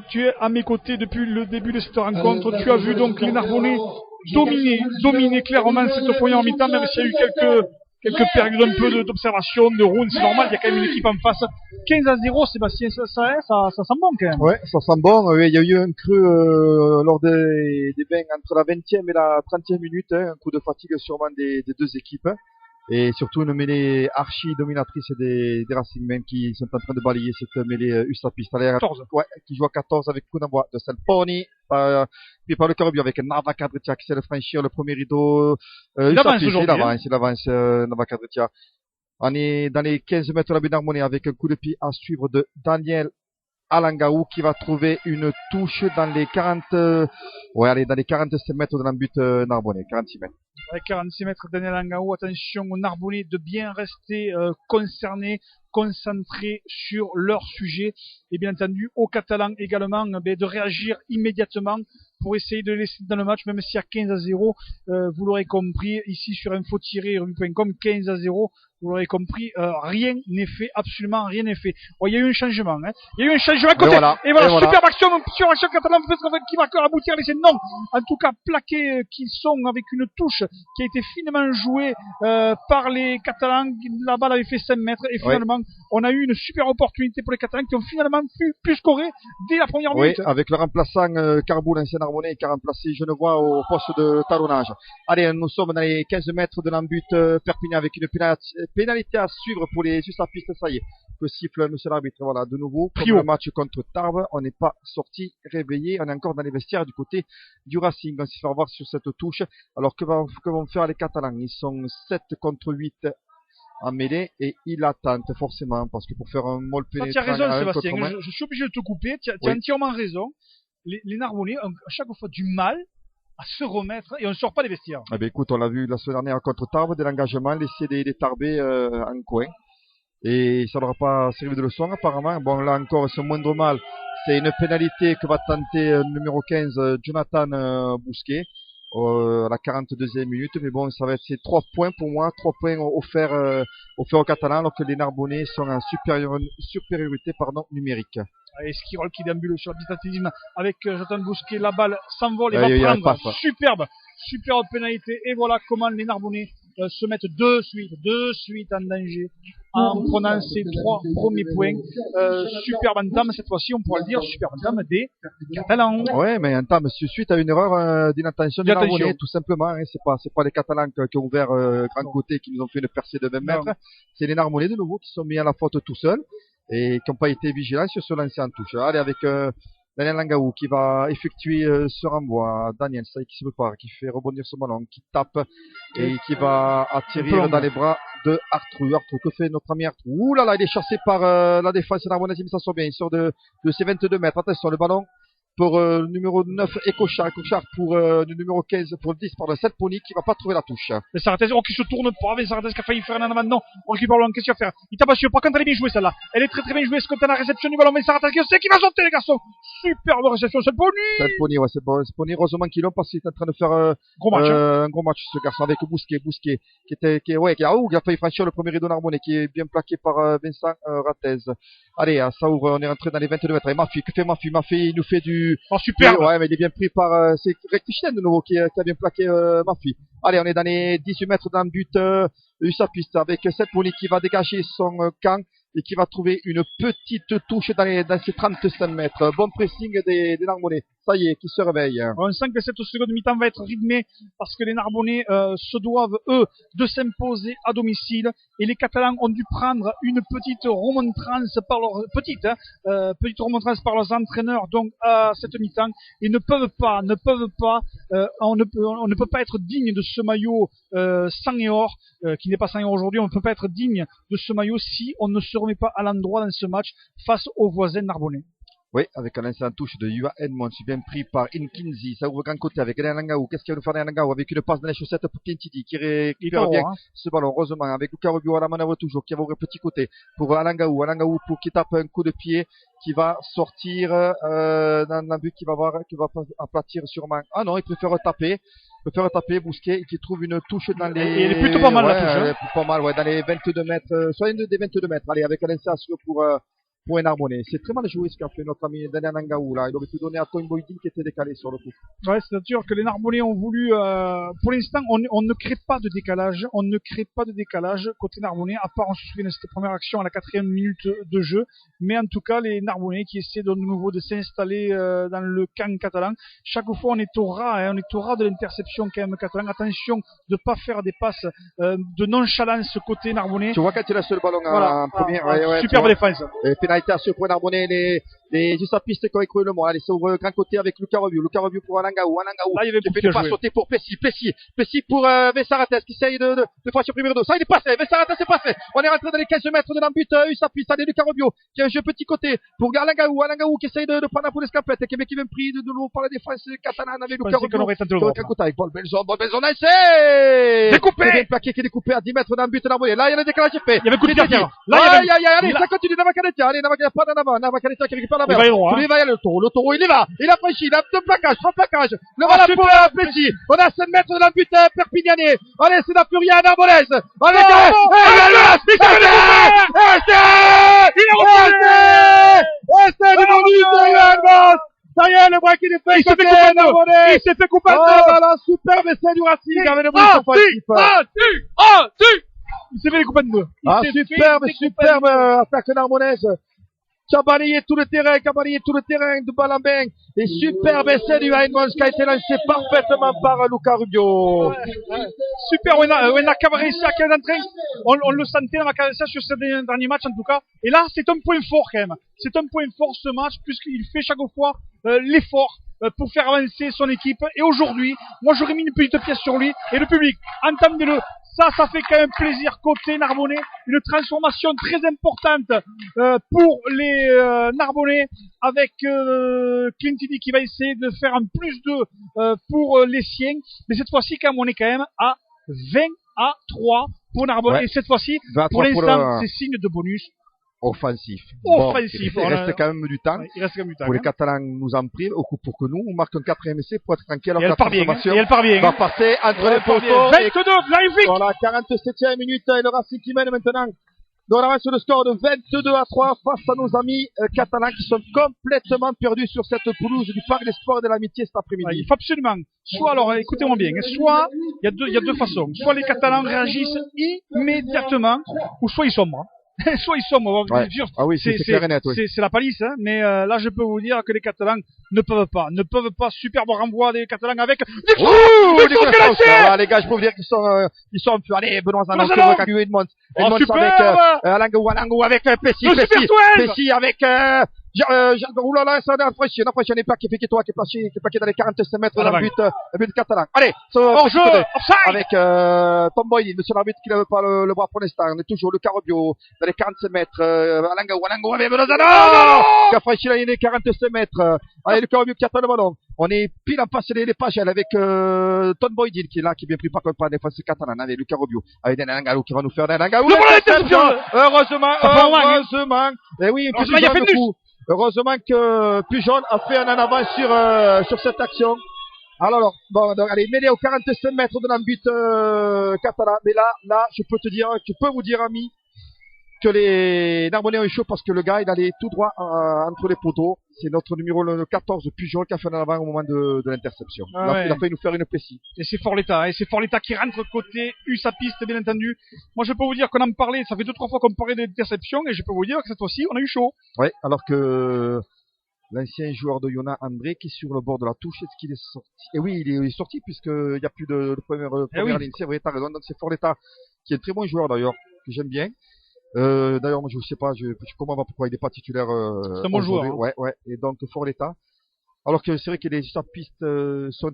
Tu es à mes côtés depuis le début de cette rencontre. Tu as vu donc les Narbonnais dominer clairement cette première mi-temps, même s'il y a eu quelques périodes un peu d'observation, de rounds, c'est normal, il y a quand même une équipe en face. 15-0, Sébastien, ça sent bon quand même. Ouais, ça sent bon. Il y a eu un creux lors des bains entre la 20e et la 30e minute, un coup de fatigue sûrement des deux équipes. Et surtout une mêlée archi dominatrice des Racingmen qui sont en train de balayer cette mêlée Ustapiste. 14. Ouais, qui joue à 14 avec Kunabwa de Salponi, puis par le Corbion avec Nava Kadritia qui sait le franchir le premier rideau. Il avance, Nava Kadritia. On est dans les 15 mètres de la butte d'harmonie avec un coup de pied à suivre de Daniel Alangaou qui va trouver une touche dans les 45 mètres de la butte Narbonnais, 46 mètres. Avec 46 mètres, Daniel Alangaou, attention aux Narbonnais de bien rester concernés, concentrés sur leur sujet et bien entendu aux Catalans également de réagir immédiatement pour essayer de laisser dans le match, même s'il y a 15-0, vous l'aurez compris, ici sur info-revue.com, 15-0, vous l'aurez compris, rien n'est fait, absolument rien n'est fait. Bon, il y a eu un changement, hein. Il y a eu un changement à côté. Et voilà, superbe action catalan qui va aboutir à l'essai. Non, en tout cas, plaqués qu'ils sont avec une touche qui a été finement jouée par les Catalans. La balle avait fait 5 mètres et finalement, on a eu une super opportunité pour les Catalans qui ont finalement pu scorer dès la première minute. Oui, avec le remplaçant Carbou, l'ancien Narbonnais, qui a remplacé Genevois au poste de talonnage. Allez, nous sommes dans les 15 mètres de l'embut Perpignan avec une pénalité à suivre pour les Ustapistes. Ça y est, que siffle monsieur l'arbitre. Voilà, de nouveau, comme le match contre Tarbes, on n'est pas sorti réveillé. On est encore dans les vestiaires du côté du Racing. On s'est fait voir sur cette touche. Alors, que vont faire les Catalans? Ils sont 7 contre 8 en mêlée et ils attendent forcément parce que pour faire un molle pénétrant. Tu as raison, Sébastien. Je suis obligé de te couper. Tu as entièrement raison. Les Narbonnais ont à chaque fois du mal à se remettre et on ne sort pas des vestiaires. Eh bien, écoute, on l'a vu la semaine dernière contre Tarbes, de l'engagement, laisser des Tarbés en coin. Et ça n'aura pas servi de leçon apparemment. Bon, là encore, ce moindre mal, c'est une pénalité que va tenter le numéro 15, Jonathan Bousquet, à la 42e minute. Mais bon, ça va être ces 3 points pour moi, 3 points offerts aux Catalans, alors que les Narbonnais sont en supériorité numérique. Et Skirol qui déambule sur le bistatisme avec Jonathan Bousquet. La balle s'envole et va prendre. Superbe pénalité. Et voilà comment les Narbonnais se mettent de suite en danger en prenant ces 3 premiers points. Superbe entame, cette fois-ci on pourra le dire, superbe entame des Catalans. Ouais, mais entame suite à une erreur d'inattention des Narbonnais, tout simplement. Hein. C'est pas les Catalans qui ont ouvert grand côté, qui nous ont fait une percée de 20 mètres. C'est les Narbonnais de nouveau qui sont mis à la faute tout seuls et qui n'ont pas été vigilants sur ce lancer en touche. Allez, avec Daniel Alangaou qui va effectuer ce renvoi. Daniel, ça y est, qui se prépare, qui fait rebondir ce ballon, qui tape et qui va atterrir dans les bras de Artrou. Artrou, que fait notre ami Artrou? Ouh là là, il est chassé par la défense narbonnaise, mais ça sort bien. Il sort de ses 22 mètres. Attention, le ballon pour le numéro 9 Ecochard pour le numéro 15, pour le 10 par le 7 Pony qui va pas trouver la touche. Mais Sarrates, qui se tourne pas, mais Sarrates qui a failli faire un amendement. Non, on récupère le ballon, qu'est-ce qu'il va faire? Il tape sur, par contre elle est bien jouée celle-là. Elle est très bien jouée, ce côté à la réception du ballon, mais Sarrates qui sait qui va sauter les garçons. Superbe réception, 7 Pony. 7 Pony, ouais, c'est bon, 7 Pony, heureusement qu'ils l'ont parce qu'il est en train de faire un gros match ce garçon avec Bousquet qui a failli franchir le premier rideau Narbonnais qui est bien plaqué par Vincent Ratez. Allez, ça ouvre, on est rentré dans les 22 mètres. Et Mafi, que fait Mafi? Mafi, il nous fait du... Oh, superbe. Ouais, mais il est bien pris par... c'est Rectichen de nouveau qui a bien plaqué Mafi. Allez, on est dans les 18 mètres dans le but Usapiste avec Seth Pony qui va dégager son camp et qui va trouver une petite touche dans ces 35 mètres. Bon pressing des Narbonnais. Ça y est, qui se réveille. On sent que cette seconde mi-temps va être rythmée parce que les Narbonnais se doivent, eux, de s'imposer à domicile. Et les Catalans ont dû prendre une petite remontrance par leurs entraîneurs donc à cette mi-temps. Ils ne peuvent pas, on ne peut pas être digne de ce maillot sang et or, qui n'est pas sang et or aujourd'hui. On ne peut pas être digne de ce maillot si on ne se remet pas à l'endroit dans ce match face aux voisins narbonnais. Oui, avec un instant touche de Yua Edmond, bien pris par Inkinzi. Ça ouvre grand côté avec Daniel Alangaou. Qu'est-ce qu'il va nous faire Daniel Alangaou avec une passe dans les chaussettes pour Kintidi qui récupère bien ce ballon. Heureusement, avec Luca Rubio à la manœuvre toujours, qui va ouvrir petit côté pour Alangaou. Alangaou pour qui tape un coup de pied qui va sortir dans un but qui va aplatir sûrement. Ah non, il préfère taper. Bousquet qui trouve une touche dans les... Et elle est plutôt pas mal la touche. Pas mal, ouais, dans les 22 mètres, soit une des 22 mètres. Allez, avec un instant pour pour un Narbonnais. C'est très mal joué ce qu'a fait notre ami Daniel Nangaou là. Il aurait pu donner à Tom Boydin qui était décalé sur le coup. Ouais, c'est sûr que les Narbonnais ont voulu, pour l'instant, on ne crée pas de décalage. On ne crée pas de décalage côté Narbonnais, à part on se souvient de cette première action à la 4e minute de jeu. Mais en tout cas, les Narbonnais qui essaient de nouveau de s'installer dans le camp catalan. Chaque fois, on est au ras, hein, on est au ras de l'interception quand même catalan. Attention de pas faire des passes de nonchalance côté Narbonnais. Tu vois quand tu laisses le ballon en première, superbe défense. Et pénalité à ce point Narbonnais, les Usapistes qui ont écroué le mot. Allez, c'est au grand côté avec Lucas Rebiou. Lucas Rebiou pour Anangaou. Là, il y avait qui fait le pas sauter pour Pessi pour Vessarates qui essaye de faire supprimer le dos. Ça, il est passé. Vessarates est passé. On est rentré dans les 15 mètres de l'embut Usapiste. Allez, Lucas Rebiou qui a un jeu petit côté pour Anangaou. Anangaou qui essaye de prendre pour l'escapette. Qui est même pris de l'eau par la défense catalane avec Lucas Rebiou. Grand côté avec Paul Belzon. Essai! Découpé! Plaqué qui est découpé à 10 mètres dans l'embut Narbonnais. Là, il y a le décalage fait. Il y avait coup de pied. Allez, ça continue. Navakanetia. Allez, pas d'en avant. Navakanetia qui récupère la balle. Il va y aller le taureau, il y va. Il a franchi, il a 2 plaquages, 3 plaquages. Le voilà pour Pessi. On a 5 mètres de l'embut perpignanais. Allez, c'est la furie à Narbonnaise. Allez, ça y est, le bras qui est fait. Il s'est fait couper. Voilà, superbe essai du Racing avec le bruit offensif. Il s'est fait couper de deux. Superbe attaque narbonnaise. Qui a balayé tout le terrain de balle en bain. Et superbe essai du Heinmans qui a été lancé parfaitement par Lucas Rubio. Super, Wena Cavarissa qui est en train, on le sentait dans la Cavarissa sur ce dernier match en tout cas. Et là, c'est un point fort quand même. C'est un point fort ce match puisqu'il fait chaque fois l'effort pour faire avancer son équipe. Et aujourd'hui, moi j'aurais mis une petite pièce sur lui. Et le public, entendez-le. Ça fait quand même plaisir côté Narbonnais. Une transformation très importante pour les Narbonnais avec Clintini qui va essayer de faire un plus 2 pour les siens. Mais cette fois-ci, quand même, on est quand même à 20-3 pour Narbonnais. Ouais. Et cette fois-ci, pour l'instant, c'est signe de bonus. Offensif. Il reste quand même du temps. Ouais, il reste quand même du temps. Pour les Catalans nous en privent pour que nous, on marque un 4e essai pour être tranquille. Et elle parvient. Va passer entre les poteaux. 22, magnifique. Voilà, 47e minute, et le Racing qui mène maintenant. Donc on avance sur le score de 22-3 face à nos amis catalans qui sont complètement perdus sur cette pelouse du Parc des Sports de l'Amitié cet après-midi. Ouais, il faut absolument, soit alors, écoutez-moi bien, soit il y a deux façons. Soit les Catalans réagissent immédiatement, ou soit ils sombrent. Soit ils sont, ouais. Ah oui, c'est clair et net, oui. C'est la palisse, hein, mais là je peux vous dire que les Catalans ne peuvent pas. Superbe renvoi des Catalans avec les gars, je peux vous dire qu'ils sont un peu. Allez, Benoît Zanon, Edmonds avec Alangou avec Pessi avec oulala, ça a approché, on n'est pas qui est plaqué dans les 45 mètres dans le but catalan. Allez, hors-jeu, avec Tom Boydin, monsieur l'arbitre qui lève pas le bras pour l'instant. On est toujours le Carobio dans les 45 mètres. Alangou avec Benozano qui a franchi la ligne des 45 mètres. Allez, le Carobio qui attend le ballon. On est pile en face des Pagel avec Tom Boydin qui est là, qui est bien pris par la défense catalane avec le Carobio. Avec Nangaou qui va nous faire Nangaou. Heureusement. Et oui, heureusement que Pujol a fait un en avant sur cette action. Alors, bon, donc, allez, mêlé aux 45 mètres de l'embut catalan. Mais là, je peux vous dire, ami, que les Narbonnais ont chaud parce que le gars, il allait tout droit entre les poteaux. C'est notre numéro 14, Pujol, qui a fait un avant au moment de l'interception. Il a failli nous faire une plessie. Et c'est fort l'État, qui rentre côté Usapiste, bien entendu. Moi, je peux vous dire qu'on en parlait, ça fait 2-3 fois qu'on parlait d'interception, et je peux vous dire que cette fois-ci, on a eu chaud. Ouais, alors que l'ancien joueur de Yona, André, qui est sur le bord de la touche, est-ce qu'il est sorti? Et oui, il est sorti, puisqu'il n'y a plus de première ligne. C'est vrai, t'as raison. Donc c'est fort l'État, qui est un très bon joueur d'ailleurs, que j'aime bien. D'ailleurs, moi, je sais pas, je comprends pas pourquoi il n'est pas titulaire. C'est un bon joueur. Hein. Ouais. Et donc, fort l'État. Alors que c'est vrai que les Usapistes sont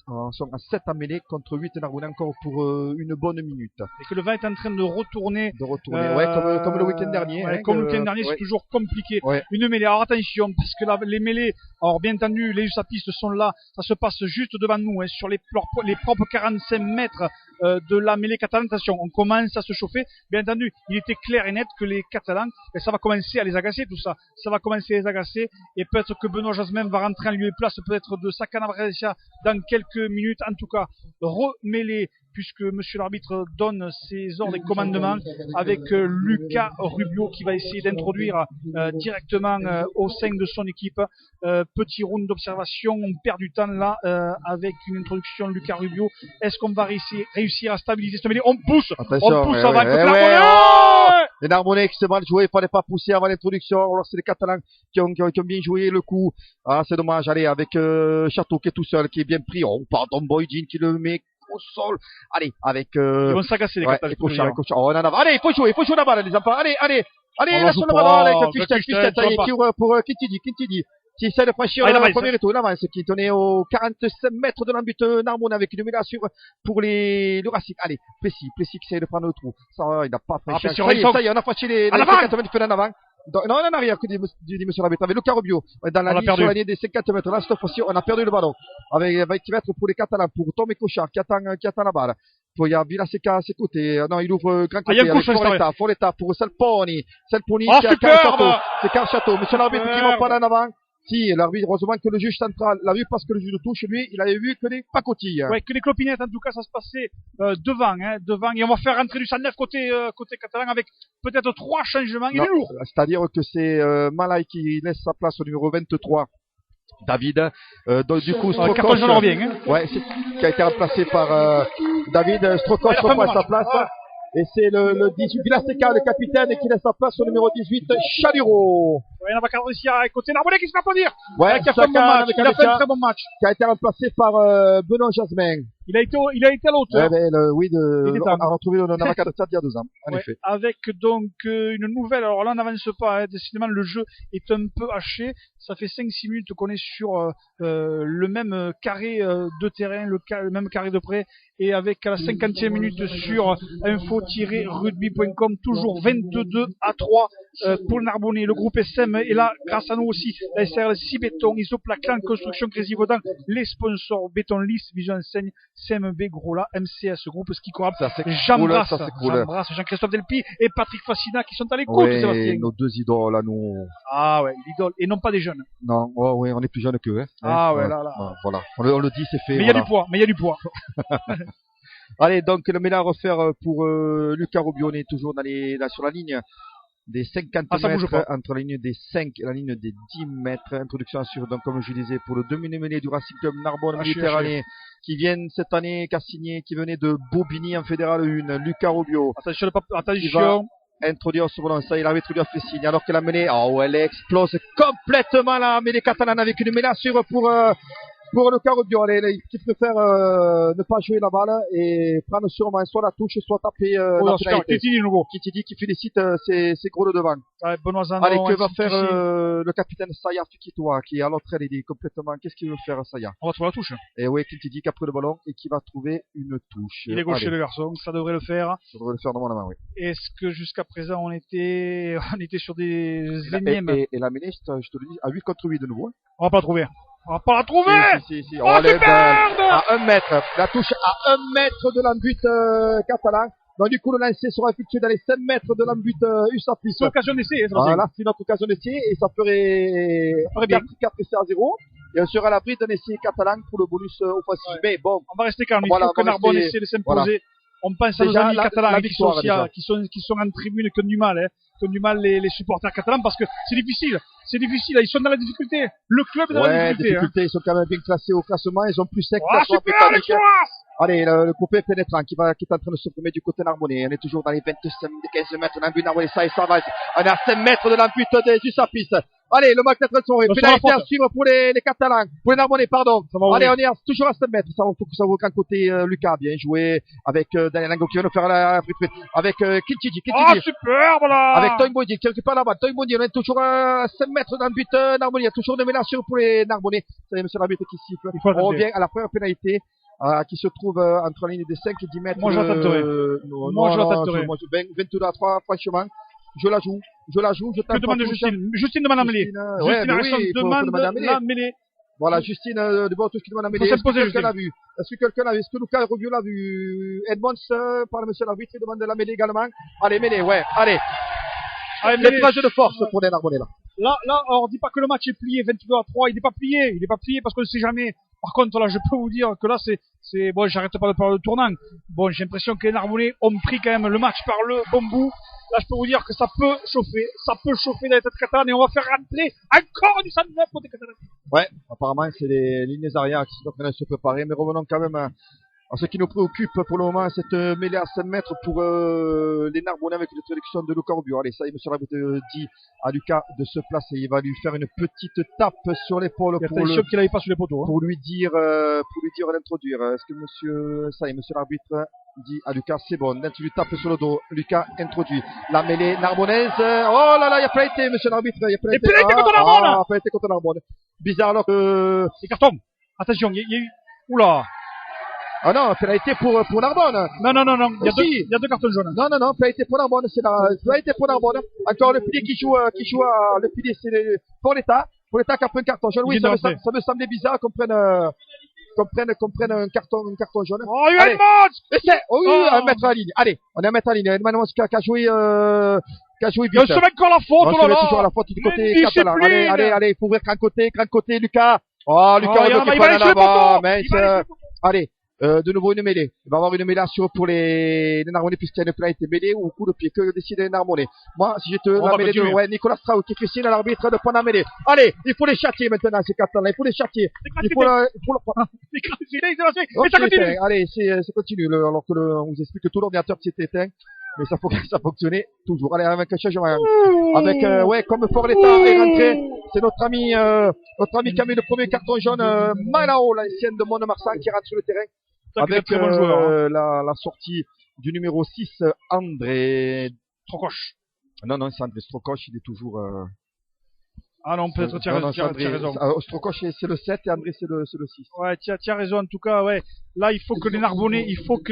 en 7 à mêlée contre 8 Narbonnais encore pour une bonne minute. Et que le vent est en train de retourner. Ouais, comme le week-end dernier. Ouais, comme le week-end dernier, c'est toujours compliqué. Ouais. Une mêlée. Alors attention, parce que là, les mêlées, alors bien entendu, les Usapistes sont là. Ça se passe juste devant nous, hein, sur les propres 45 mètres de la mêlée catalane. Attention, on commence à se chauffer. Bien entendu, il était clair et net que les Catalans, ça va commencer à les agacer, tout ça. Ça va commencer à les agacer. Et peut-être que Benoît Jasmin va rentrer en lieu et place peut-être de Sakana Brescia dans quelques minutes. En tout cas, remêlé puisque monsieur l'arbitre donne ses ordres et commandements avec Lucas Rubio qui va essayer d'introduire directement au sein de son équipe. Petit round d'observation, on perd du temps là avec une introduction de Lucas Rubio. Est-ce qu'on va réussir à stabiliser ce mêlée? On pousse avant. Les Narbonnais qui se mal joué, il fallait pas pousser avant l'introduction. Alors c'est les Catalans qui ont bien joué le coup. Ah, c'est dommage. Allez, avec Chateau qui est tout seul, qui est bien pris. Oh, pardon, Boydin qui le met au sol. Allez, avec ils vont s'agacer les Catalans. Oh, allez, il faut jouer la balle, les enfants. Allez, lâche la balle avec Fichet, pour Kintidi. Qui essaie de franchir le premier tour, il avance, qui est donné aux 45 mètres de l'embut Narbonnais avec une médaille pour le Racing. Allez, Plessis qui essaie de prendre le trou. Ça, il n'a pas franchi. Ça y est, on a franchi les 50 mètres en avant. Non, en arrière, que dit monsieur l'arbitre, avec Lucas Rubio, dans la ligne sur la ligne des 50 mètres. Là, cette fois-ci, on a perdu le ballon. Avec qui va être pour les Catalans, pour Tomé Cochard, qui attend la balle. Il y a Villaseca à ses côtés. Non, il ouvre grand côté avec Forletta pour Salponi qui a Carl Chateau. Monsieur l'arbitre qui va pas en avant. Si, l'arbitre, heureusement que le juge central l'a vu parce que le juge de touche, lui, il avait vu que des pacotilles. Ouais, que des clopinettes, en tout cas, ça se passait devant, et on va faire rentrer du 109 côté catalan avec peut-être 3 changements. Il est lourd. C'est-à-dire que c'est Malay qui laisse sa place au numéro 23. David, donc du coup, Strokos, ouais, qui a été remplacé par David. Strokos reprend sa place. Et c'est le 18, Villaseca, le capitaine, qui laisse sa place au numéro 18, Chaluro. Ouais, on va réussir à côté Narbonnais qui se fait applaudir. Ouais, qui a fait un très bon match. Qui a été remplacé par Benoît Jasmin. Il a été à l'auteur. On a retrouvé le Navaka de Stade il y a 2 ans, en effet. Avec donc une nouvelle, alors là on n'avance pas, décidément le jeu est un peu haché. Ça fait 5-6 minutes qu'on est sur le même carré de terrain, le même carré de près, et avec à la 50e minute sur info-rugby.com, toujours 22-3 pour le Narbonnais. Le groupe SM est là, grâce à nous aussi, la SRL 6 Béton, Isopla, Clan, Construction, Crézy Vaudan, les sponsors Béton Lys, Vision Enseigne, CMB Grola, MCS Groupe Ski Corap, j'embrasse Jean-Christophe Delpy et Patrick Fassina qui sont à l'écoute. Oui, nos 2 idoles à nous. Ah ouais, l'idole, et non pas des jeunes. Non, oui, on est plus jeunes qu'eux. Là. Voilà, on le dit, c'est fait. Mais il y a du poids. Allez, donc le mélange à refaire pour Lucas Rubio, on est toujours sur la ligne des 50 mètres, entre la ligne des 5 et la ligne des 10 mètres. Introduction sur, donc, comme je disais, pour le demi-mêlée du Racing Club Narbonne Méditerranée, qui viennent cette année, qui a signé, qui venait de Bobigny en Fédéral 1, Lucas Rubio. Attention. Introduire sur ballon, ça y est, l'arbitre lui a fait signe, alors que la mêlée, elle explose complètement la mêlée catalane avec une mêlée sûre pour Lucas Rubio. Allez, qui préfère ne pas jouer la balle et prendre sûrement soit la touche, soit taper la pénalité. Kitidi qui félicite ses gros de devant. Ouais, allez, que va faire le capitaine Saya Fikitoa, qui est à l'autre aile, il est complètement... Qu'est-ce qu'il veut faire, Saya? On va trouver la touche. Et oui, Kitidi qui a pris le ballon et qui va trouver une touche. Il est gaucher le garçon, ça devrait le faire. Ça devrait le faire normalement, oui. Est-ce que jusqu'à présent on était sur des énièmes... Et la mêlée, je te le dis, à 8 contre 8 de nouveau. On va pas la trouver. On va pas la trouver. Si. Oh, superbe. À 1 mètre. La touche à 1 mètre de l'embut catalan. Donc du coup le lancer sera effectué dans les 5 mètres de l'embut USAPIS. C'est l'occasion d'essai. Voilà, c'est notre occasion d'essai et ça ferait bien 4 essais à 0. Et on sera à l'abri d'un essai catalan pour le bonus offensif. Ouais. Mais bon, on va rester calme. Il faut que Narbonne essaie de s'imposer. Voilà. On pense à nos amis catalans qui sont en tribune, qui ont du mal, les supporters catalans, parce que c'est difficile, ils sont dans la difficulté. Le club est dans la difficulté. Ils sont quand même bien classés au classement, ils ont plus 5 classements britanniques. Allez, le coupé pénétrant qui est en train de se former du côté Narbonnais. On est toujours dans les 15 mètres de l'embut Narbonnais, ça va. On est à 5 mètres de l'embut du Sapis. Allez, le match d'être sonné. Pénalité à suivre pour les Catalans. Pour les Narbonnais, pardon. Allez, on est toujours à 7 mètres. Ça, faut que ça vaut qu'un côté Lucas. Bien joué avec Daniel Lango qui va nous faire la free avec Kintidi. Ah, superbe là. Avec Toy Bondi qui récupère la balle. Toy Bondi, on est toujours à 7 mètres dans le but Narbonnais. Il y a toujours des mélanges pour les Narbonnais. C'est monsieur l'arbitre qui siffle. On revient à la première pénalité. Qui se trouve entre la ligne des 5 et 10 mètres. Moi, je l'attendrai. 22 à 3, franchement. Je la joue. Je tape. Que demande Justine demande la mêlée. Justine demande la mêlée. Voilà, Justine de Bortouche qui demande la mêlée. Est-ce que quelqu'un l'a vu? Est-ce que Lucas Rubio l'a vu? Edmonds par le monsieur l'arbitre, il demande la mêlée également. Allez, mêlée, ouais, allez. L'épreuve de force pour les Narbonnais là. Là, on dit pas que le match est plié 22 à 3, il n'est pas plié parce qu'on ne sait jamais. Par contre, là, je peux vous dire que là, bon, j'arrête pas de parler de tournant. Bon, j'ai l'impression que les Narbonnais ont pris quand même le match par le bon bout. Là, je peux vous dire que ça peut chauffer dans les têtes catalanes et on va faire rentrer encore du 109 côté catalan. Ouais, apparemment, c'est les lignes arrière qui sont en train de se préparer, mais revenons quand même à ce qui nous préoccupe pour le moment, cette mêlée à 5 mètres pour les Narbonnais avec l'introduction de Luca Rubio. Allez, ça y est, monsieur l'arbitre dit à Lucas de se placer. Il va lui faire une petite tape sur l'épaule qu'il avait pas sur les poteaux, pour lui dire d'introduire. Est-ce que monsieur l'arbitre dit à Lucas, c'est bon, tu lui tapes sur le dos. Lucas introduit la mêlée narbonnaise. Oh là là, il y a pénalité, monsieur l'arbitre. Il y a pénalité contre Narbonne. Pénalité contre Narbonne. Bizarre alors que... C'est carton. Attention, il y a eu... Oula. Ah non, pénalité pour Narbonne. Non. Il y a deux cartons jaunes. Non, pénalité pour Narbonne. C'est la pénalité pour Narbonne. Encore le pilier qui joue le pilier, c'est pour l'État. Pour l'État qui a pris un carton jaune. Oui, ça me semblait bizarre qu'on prenne un carton jaune. Oh, il y a une match! Un mètre à la ligne. Allez, on est à mettre à la ligne. Emmanuel qui a joué vite. On se met encore la faute, on se met toujours à la faute du côté catalan. Allez, il faut ouvrir grand côté, Lucas. Oh, Lucas, il va aller sur le poteau. Allez. De nouveau une mêlée. Il va y avoir une mêlée pour les Narbonnais puisqu'il y a une pénalité mêlée ou coup de pied. Que décide les Narbonnais? Moi, si j'étais la mêlée de Nicolas Strauss qui fait signe à l'arbitre de prendre la mêlée. Allez, il faut les châtier maintenant, ces Catalans. Il faut les châtier. Allez, c'est continue. Alors que on vous explique que tout l'ordinateur s'est éteint. Mais ça fonctionnait toujours. Allez, avec un changement. Avec, comme Fort l'État est rentré. C'est notre ami qui a mis le premier carton jaune, Malao, l'ancienne de Mont-de-Marsan, qui rentre sur le terrain. Avec la sortie du numéro 6, André Strokosch. Non, c'est André Strokosch, il est toujours... Ah non, peut-être tu as raison. Strokosch, c'est le 7 et André, c'est le 6. Ouais, tu as raison. En tout cas, ouais. Là, il faut que les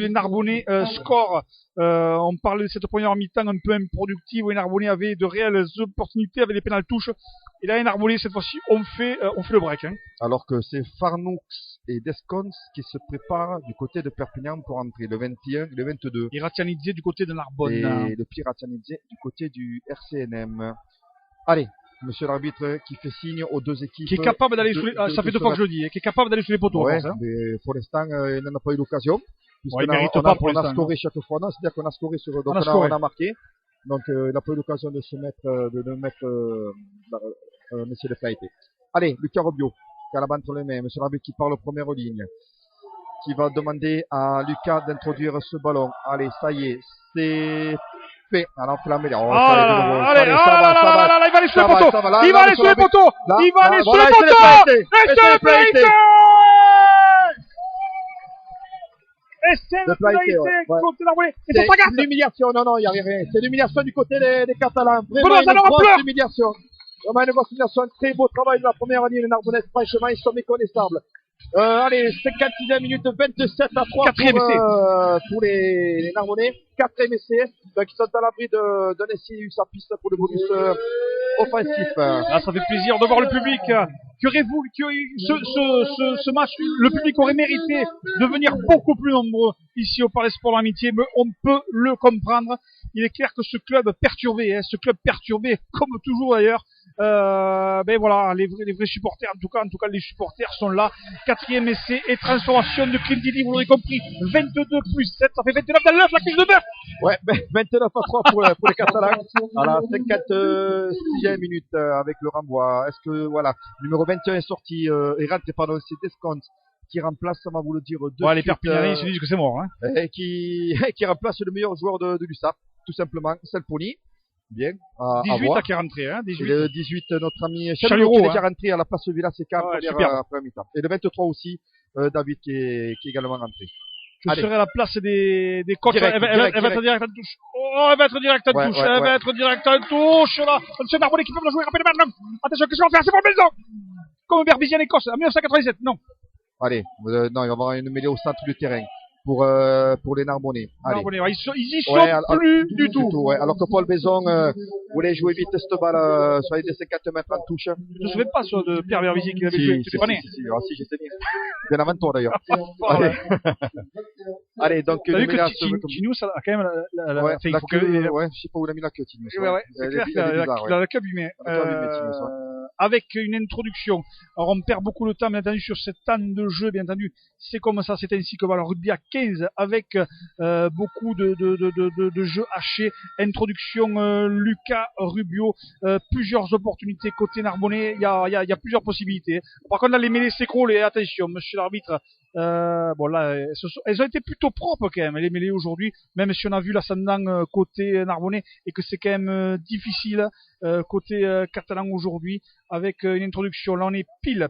Narbonnais scorent. On parlait de cette première mi-temps un peu improductive où les Narbonnais avaient de réelles opportunités avec des pénales touches. Et là, les Narbonnais, cette fois-ci, on fait le break. Hein. Alors que c'est Farnoux et Descons qui se préparent du côté de Perpignan pour entrer le 21 et le 22. Et Ratianidze du côté de Narbonne. Et le pire Ratianidze du côté du RCNM. Allez. Monsieur l'arbitre qui fait signe aux deux équipes. Qui est capable d'aller sous les... ça fait 2 fois que je le dis. Qui est capable d'aller sous les poteaux. Ouais, mais pour l'instant, il n'en a pas eu l'occasion. Ouais, il mérite pas pour l'instant. On a scoré chaque fois. Non, c'est-à-dire qu'on a scoré sur... Donc on a marqué. Donc il n'a pas eu l'occasion de se mettre... monsieur de pénalité. Allez, Lucas Rubio, qui a la balle entre les mains. Monsieur l'arbitre qui parle aux premières lignes. Qui va demander à Lucas d'introduire ce ballon. Allez, ça y est. C'est... Alors, il va aller sur les poteaux. Il va aller sur les poteaux. Et c'est le pénalité. C'est l'humiliation. Non, il n'y a rien. C'est l'humiliation du côté des Catalans. Vraiment une grosse humiliation. Vraiment une grosse humiliation. Très beau travail de la première ligne. Les Narbonnais, franchement, ils sont méconnaissables. Allez, 56e minute, 27 à 3 pour les Narbonnais. 4e essai. Donc, ils sont à l'abri d'un essai sa piste pour le bonus offensif. Là, ça fait plaisir de voir le public qui aurait voulu, ce match, le public aurait mérité de venir beaucoup plus nombreux ici au Palais Sport l'Amitié, mais on peut le comprendre. Il est clair que ce club perturbé, comme toujours d'ailleurs, ben voilà, les vrais supporters, en tout cas les supporters sont là. 4e essai et transformation de Clintini, vous l'aurez compris, 22 plus 7, ça fait 29 dans l'œuf, la cuisse de bœuf. Ouais, 29 à 3 pour les Catalans, à la 56e minute avec le renvoi. Est-ce que, voilà, numéro 21 est sorti, est rentré, pardon, c'est Descons qui remplace, ça va vous le dire, les Perpignanais, ils se disent que c'est mort, hein. Et qui remplace le meilleur joueur de l'USAP, tout simplement, Selponi. Bien. 18 à qui est rentré, hein, 18. Le 18, notre ami Chalureau qui est déjà rentré à la place Villa-Seca première mi-temps. Et le 23 aussi, David qui est également rentré. Je serai à la place des coachs. Elle va être direct à touche. Oh, elle va être direct à touche. Elle va être direct à touche, là. Attention, Narbonnais qui peut la jouer rapidement. Attention, qu'est-ce qu'on va faire? C'est pour Belzon. Comme Berbisien Écosse, en 1997. Non. Allez, non, il va y avoir une mêlée au centre du terrain. Pour les Narbonnais. Narbonnais, ils y sont plus du tout. Ouais. Alors que Paul Bézon voulait jouer vite cette balle sur les 50 mètres en touche. Je ne souviens pas sur de Pierre Verbizier qui l'avait joué. Tu connais? Si, j'ai saigné. Bien avant toi d'ailleurs. Allez, donc t'as vu que Tinius a quand même la queue. Ouais, je sais pas où il a mis la queue, Tinius. Ouais, c'est clair. La queue abîmée. avec une introduction. Alors on perd beaucoup de temps bien entendu sur cette temps de jeu, bien entendu c'est comme ça, c'est ainsi que va le rugby à 15 avec beaucoup de jeux hachés. Introduction Lucas Rubio, plusieurs opportunités côté Narbonnais, il y a plusieurs possibilités. Par contre là les mêlées s'écroulent et attention monsieur l'arbitre, bon là elles ont été plutôt propres quand même les mêlées aujourd'hui, même si on a vu l'ascendant côté Narbonnais et que c'est quand même difficile côté catalan aujourd'hui avec une introduction. Là on est pile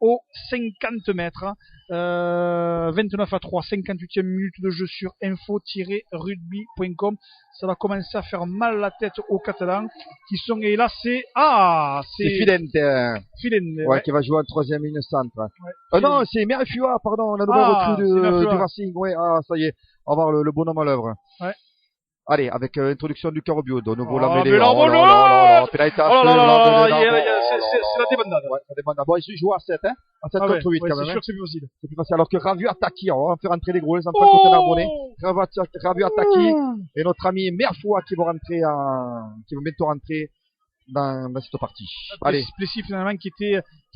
aux 50 mètres, 29-3, 58e minute de jeu sur info-rugby.com. Ça va commencer à faire mal la tête aux Catalans qui sont, et là c'est Filente, ouais, qui va jouer en troisième ligne centre. Ouais, non, c'est Merifua, pardon, la nouvelle recrue du Racing. Ouais, ça y est, on va voir le bonhomme à l'œuvre. Ouais. Allez, avec introduction du Corobio, de nouveau la mêlée. C'est la débandade. Ouais, la débandade. Bon, il joue à 7, hein. À 7 contre 8 quand même. C'est sûr que c'est plus facile. C'est plus facile. Alors que Ravu Ataki, on va faire rentrer les gros, les enfants côté Narbonnais. Ravu Ataki et notre ami Merfoua qui va bientôt rentrer dans cette partie. Allez. Plessis finalement qui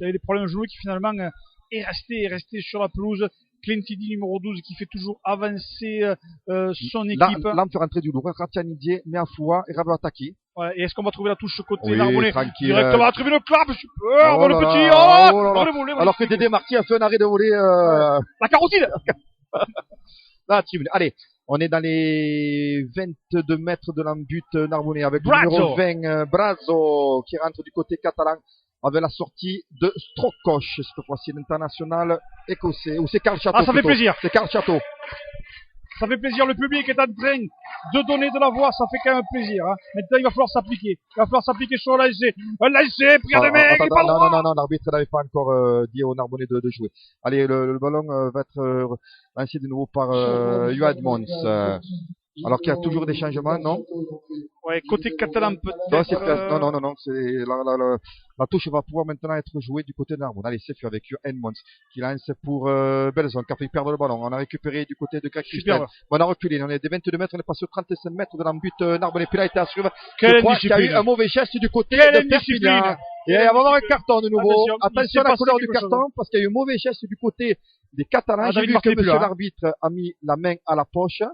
avait des problèmes de genoux, qui finalement est resté sur la pelouse. Clintidi numéro 12 qui fait toujours avancer son équipe. Là on fait rentrer du lourd. Ratianidie, Merfoua et Ravu Ataki. Ouais, et est-ce qu'on va trouver la touche côté oui, Narbonnais directement à la tribune clap, super, le petit, alors que Dédé Marty a fait un arrêt de volée. La carotide. La tribune. Allez, on est dans les 22 mètres de l'embut Narbonnais avec le numéro 20 Brazo qui rentre du côté catalan avec la sortie de Strokosh, cette fois-ci l'international écossais, ou c'est Karl Chateau. Ah, ça fait plaisir. C'est Karl Chateau. Ça fait plaisir, le public est en train de donner de la voix, ça fait quand même plaisir. Hein. Maintenant, il va falloir s'appliquer. Il va falloir s'appliquer sur un lancer. Un lancer, pris à des mecs, non, l'arbitre n'avait pas encore dit aux Narbonnais de jouer. Allez, le ballon va être lancé de nouveau par Yoad Mons. Alors qu'il y a toujours des changements, non? Ouais, côté catalan peut-être. Non, c'est la touche va pouvoir maintenant être jouée du côté de Narbonne. Allez, c'est fait avec Edmonds qui lance pour Belzon qui a fait perdre le ballon. On a récupéré du côté de Greg Christen. On a reculé, on est des 22 mètres, on est passé aux 35 mètres de l'embut Narbonne. Et puis là, il était à suivre. Je crois qu'il y a eu un mauvais geste du côté de Perpignan. Et il va y avoir un carton de nouveau. Attention à la couleur du carton parce qu'il y a eu un mauvais geste du côté des Catalans. J'ai vu que monsieur l'arbitre a mis la main à la poche.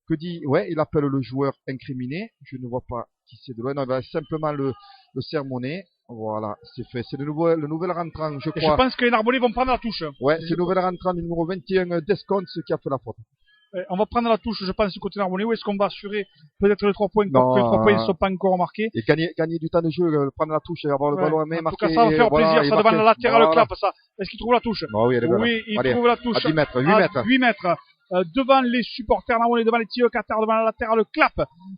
Que dit, ouais, il appelle le joueur incriminé. Je ne vois pas qui c'est de loin. Non, il va simplement le sermonner. Voilà, c'est fait. C'est le nouvel rentrant, je crois. Et je pense que les Narbonnais vont prendre la touche. Ouais, c'est le nouvel rentrant du numéro 21 Descons qui a fait la faute. On va prendre la touche, je pense, côté Narbonnais. Ou est-ce qu'on va assurer peut-être les 3 points? Non, que les 3 points ne sont pas encore marqués. Et gagner du temps de jeu, prendre la touche et avoir le ballon à main marqué. En tout cas, ça va faire plaisir, ça devant la latérale clap, ça. Est-ce qu'il trouve la touche? Bah oui, elle est belle. Oui, il trouve la touche. À 10 mètres, 8 mètres. 8 mètres. Devant les supporters Narbonnais, devant les tirs Qatar, devant la latérale clap.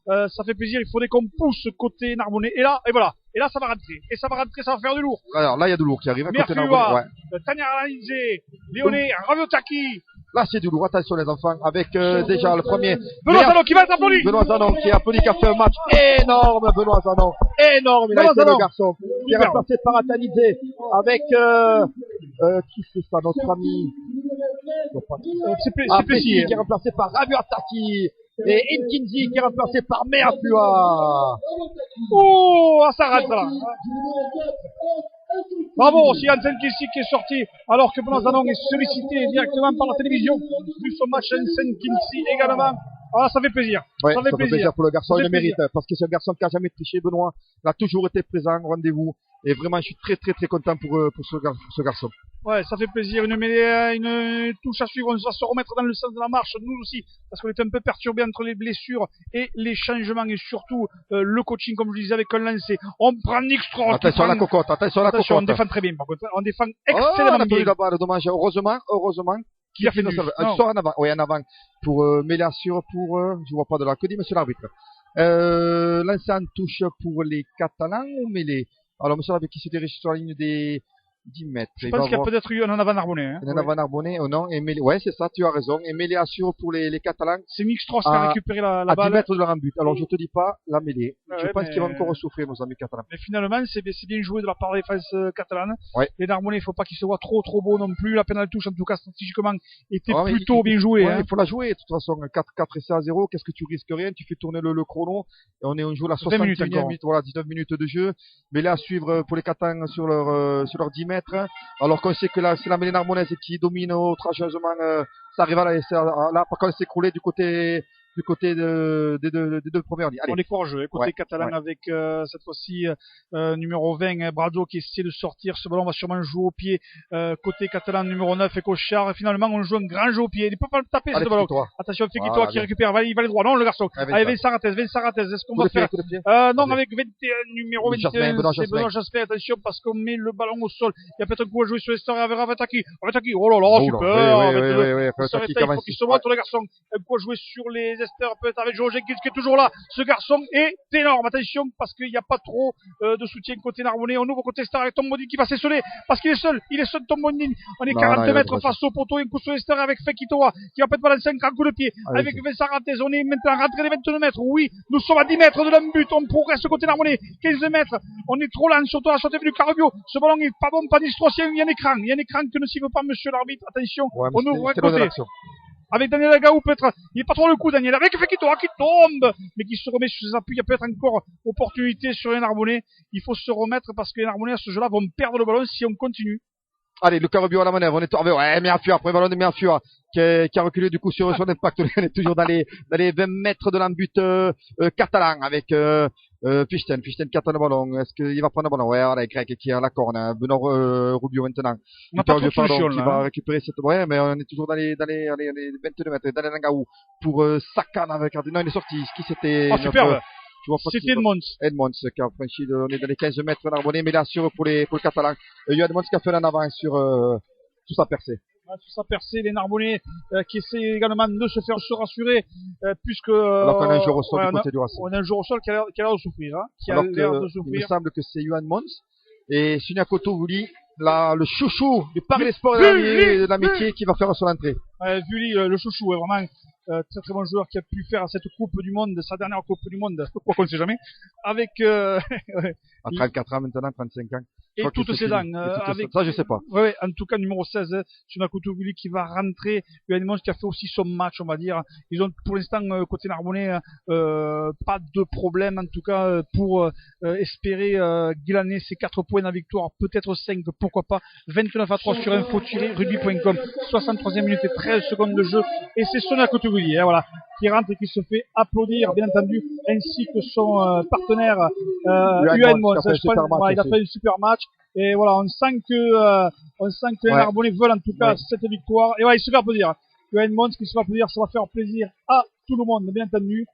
Ça fait plaisir, il faudrait qu'on pousse côté Narbonnais. Et là, voilà. Et là, ça va rentrer. Et ça va rentrer, ça va faire du lourd. Alors là, il y a du lourd qui arrive à côté Narbonnais. Ouais. Tania Ranizé, Léoné, Raviotaki. Là, c'est du lourd. Attention, les enfants. Avec déjà le premier. Benoît Zanon qui va être applaudi. Benoît Zanon qui est applaudi, qui a fait un match énorme. Benoît Zanon. Énorme. Il a été le garçon. Qui est remplacé par Atanidze. Avec, qui c'est ça, notre ami? C'est Plessis qui est remplacé par Raviotaki. Et Inkinzi qui est remplacé par Meaflua. Oh, ça rentre là. Bravo aussi Hansen Kessi qui est sorti alors que Benoît Zanon est sollicité directement par la télévision. Vu son match Hansen Kessi également. Ah, ça fait plaisir. Ouais, ça fait plaisir pour le garçon, il le mérite. Parce que c'est un garçon qui a jamais triché, Benoît. Il a toujours été présent au rendez-vous. Et vraiment, je suis très très très content pour ce garçon. Ouais, ça fait plaisir. Une touche à suivre. On va se remettre dans le sens de la marche, nous aussi. Parce qu'on est un peu perturbé entre les blessures et les changements. Et surtout, le coaching, comme je disais, avec un lancer. On prend Nick Stroll. Attention à la cocotte, attention à la cocotte. On défend très bien, par contre. On défend excellemment bien. On a perdu la balle, dommage. Heureusement. Qui a fait sort en avant. Oui, en avant. Pour Mélassure, je vois pas de là. Que dit monsieur l'arbitre? Lancer en touche pour les Catalans ou mêlée? Alors, monsieur l'arbitre qui se dirige sur la ligne des 10 mètres. Je pense qu'il y a peut-être eu un en avant Narbonnais. Hein. Un en avant Narbonnais, oh non. Ouais, c'est ça, tu as raison. Et mêlée assure pour les Catalans. C'est Mixtros qui a récupéré la balle. À 10 mètres de leur but. Alors, je te dis pas la mêlée. Ouais, je pense qu'ils vont encore souffrir, nos amis catalans. Mais finalement, c'est bien joué de la part des défense catalane. Ouais. Les Narbonnais, il faut pas qu'ils se voient trop beaux non plus. La pénale touche, en tout cas, stratégiquement, était plutôt bien jouée. Ouais, hein. il faut la jouer. De toute façon, 4 essais à 0. Qu'est-ce que tu risques rien? Tu fais tourner le chrono. Et on joue la 61e minute. Voilà, 19 minutes de jeu. Mais là, à suivre pour les Catalans sur leur 10 mètres. Alors qu'on sait que là, c'est la mêlée narbonnaise qui domine outrageusement. Ça arrive là, par contre, s'écrouler du côté des deux premières lignes. Allez. On est courageux, côté catalan avec cette fois-ci numéro 20, Brado qui essaie de sortir. Ce ballon va sûrement jouer au pied. Côté catalan numéro 9 et Cochard. Et finalement, on joue un grand jeu au pied. Il ne peut pas le taper ce ballon. Attention, Fekitoa qui récupère. Il va les droits. Non, le garçon. Allez, Vincent Rates. Est-ce qu'on va faire non, avec 21, numéro 21, c'est Benoît Jasper. Attention parce qu'on met le ballon au sol. Il y a peut-être un coup à jouer sur l'Esther avec Avataki. Oh là là, super. Il faut qu'il se voit tous les garçons. Un coup à jouer sur les peut-être avec Joe Jenkins qui est toujours là. Ce garçon est énorme. Attention parce qu'il n'y a pas trop de soutien côté Narbonnais. On ouvre côté Star avec Tombondine qui va s'essoler parce qu'il est seul. Il est seul Tombondine. On est 40 mètres face au poteau. Un coup sur Star avec Fekitoa qui va peut-être balancer un grand coup de pied. Avec Vincent Rates. On est maintenant rentré les 22 mètres. Oui, nous sommes à 10 mètres de l'un but. On progresse côté Narbonnais. 15 mètres. On est trop lent. Surtout à la sortie du Carabio. Ce ballon est pas bon, pas distrossien. Il y a un écran. Que ne s'y veut pas monsieur l'arbitre. Attention. On ouvre côté. Avec Daniel Agaou peut-être, il est pas trop le coup Daniel, avec Fekitoa qui tombe, mais qui se remet sur ses appuis, il y a peut-être encore opportunité sur les Narbonnais, il faut se remettre parce que les Narbonnais à ce jeu-là vont perdre le ballon si on continue. Allez, le Carabio à la manœuvre, on est tombé, Miafua, après ballon de Miafua, qui a reculé du coup sur son impact, on est toujours dans les 20 mètres de l'embut catalan avec Fichten qui attend le ballon. Est-ce qu'il va prendre le ballon? Ouais, voilà, Greg qui est à la corne. Benoît Rubio maintenant. On n'a pas trop de solution, qui va récupérer cette. Ouais, mais on est toujours dans les 22 mètres. Dans les Langaou pour Sakan avec. Non, il est sorti. Qui c'était? Oh, superbe. C'était Edmonds qui a franchi. On est dans les 15 mètres Narbonnais, mais là sur pour les Catalans. Il y a Edmonds qui a fait un avant sur sa percée. Sur sa percée, les Narbonnais qui essaient également de se faire se rassurer puisque alors qu'on a un joueur au sol du côté du Racing. On a un joueur au sol qui a l'air de souffrir. Il me semble que c'est Yohan Mons et Sunyako Vuli, le chouchou du Paris des Sports et de l'amitié qui va faire son entrée. Vuli, le chouchou, est vraiment très très bon joueur qui a pu faire cette Coupe du Monde, sa dernière Coupe du Monde, quoi qu'on ne sait jamais, avec à 34 ans maintenant, 35 ans. Et toutes ses dents. Ça, je sais pas. Ouais, en tout cas, numéro 16, Sunyako Vuli qui va rentrer. Yohan Mons qui a fait aussi son match, on va dire. Ils ont pour l'instant, côté Narbonnais, pas de problème, en tout cas, pour espérer glaner ces 4 points de victoire, peut-être 5, pourquoi pas. 29-3 sur info-rugby.com, 63e minute et 13 secondes de jeu. Et c'est Sunyako Vuli, voilà, qui rentre et qui se fait applaudir, bien entendu, ainsi que son partenaire Yohan Mons. Il a fait un super match. Et voilà, on sent que les Narbonnais veulent en tout cas cette victoire. Et il se fait applaudir. Yohan Mons qui se fait applaudir, ça va faire plaisir à tout le monde, bien entendu.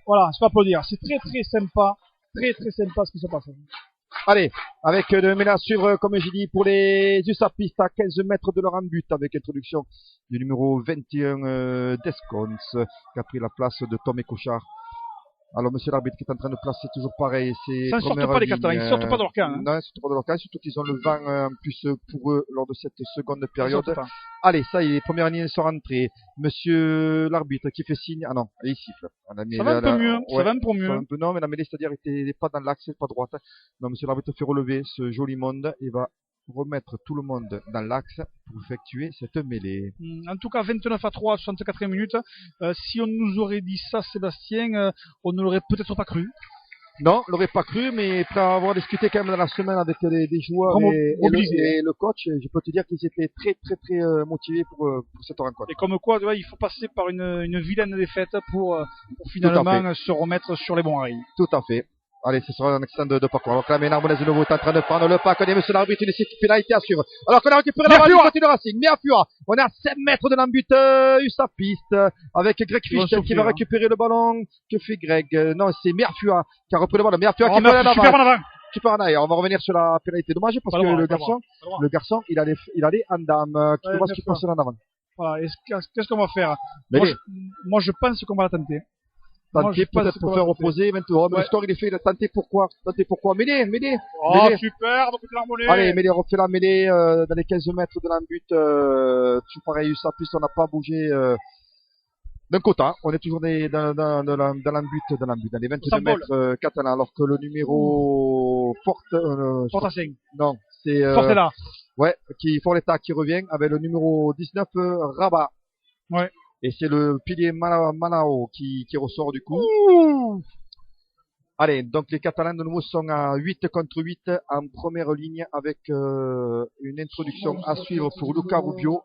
Voilà, se fait applaudir. C'est très très sympa, ce qui se passe. Allez, avec de mêlée à suivre, comme j'ai dit, pour les USAPistes à 15 mètres de leur but, avec introduction du numéro 21 Descons, qui a pris la place de Tom et Cochard. Alors, monsieur l'arbitre qui est en train de placer toujours pareil, c'est. Ça ne sortent pas les Catalans, ils ne sortent pas de leur camp. Hein. Non, ils ne sortent pas de leur camp, surtout qu'ils ont le vent en plus pour eux lors de cette seconde période. Allez, ça y est, premières lignes sont rentrées. Monsieur l'arbitre qui fait signe. Ah non, il siffle. Ça va un peu mieux, ça va un peu mieux. Non, mais la mêlée, c'est-à-dire, était pas dans l'axe, pas droite. Non, monsieur l'arbitre fait relever ce joli monde et va remettre tout le monde dans l'axe pour effectuer cette mêlée. En tout cas, 29-3 à 64e minute. Si on nous aurait dit ça, Sébastien, on ne l'aurait peut-être pas cru. Non, on l'aurait pas cru, mais après avoir discuté quand même dans la semaine avec des joueurs et le coach, je peux te dire qu'ils étaient très très très motivés pour cette rencontre. Et comme quoi, il faut passer par une vilaine défaite pour finalement se remettre sur les bons rails. Tout à fait. Allez, ce sera un extend de parcours. Alors que la Narbonnaise de nouveau est en train de prendre le pas. Connaît monsieur l'arbitre, une pénalité à suivre. Alors qu'on a récupéré la balle du côté de Racing. Miafua. On est à 7 mètres de l'embut USAPiste. Avec Greg Fichten qui va récupérer le ballon. Que fait Greg? Non, c'est Miafua qui a repris le ballon. Miafua qui est super en avant. Super en arrière. On va revenir sur la pénalité. Dommage parce que le garçon, il allait en dame. Qui doit se passer en avant. Voilà. Qu'est-ce qu'on va faire? Moi, je pense qu'on va la tenter. Tenter peut-être pour faire reposer maintenant. Mais le score il est fait, il a tenté pourquoi? Mêlée. Oh, super, donc c'est l'harmonie. Allez, mêlée, refait la mêlée, dans les 15 mètres de l'embut, toujours pareil, ça piste, on n'a pas bougé, d'un quota. On est toujours dans l'embut, dans les 22 mètres, catalans, alors que le numéro Fortassin. Non, c'est, Fortella. Ouais, Forletta qui revient avec le numéro 19, Rabat. Ouais. Et c'est le pilier Manao qui ressort du coup. Ouh. Allez, donc les Catalans de nouveau sont à 8 contre 8 en première ligne avec une introduction à suivre pour Luca Rubio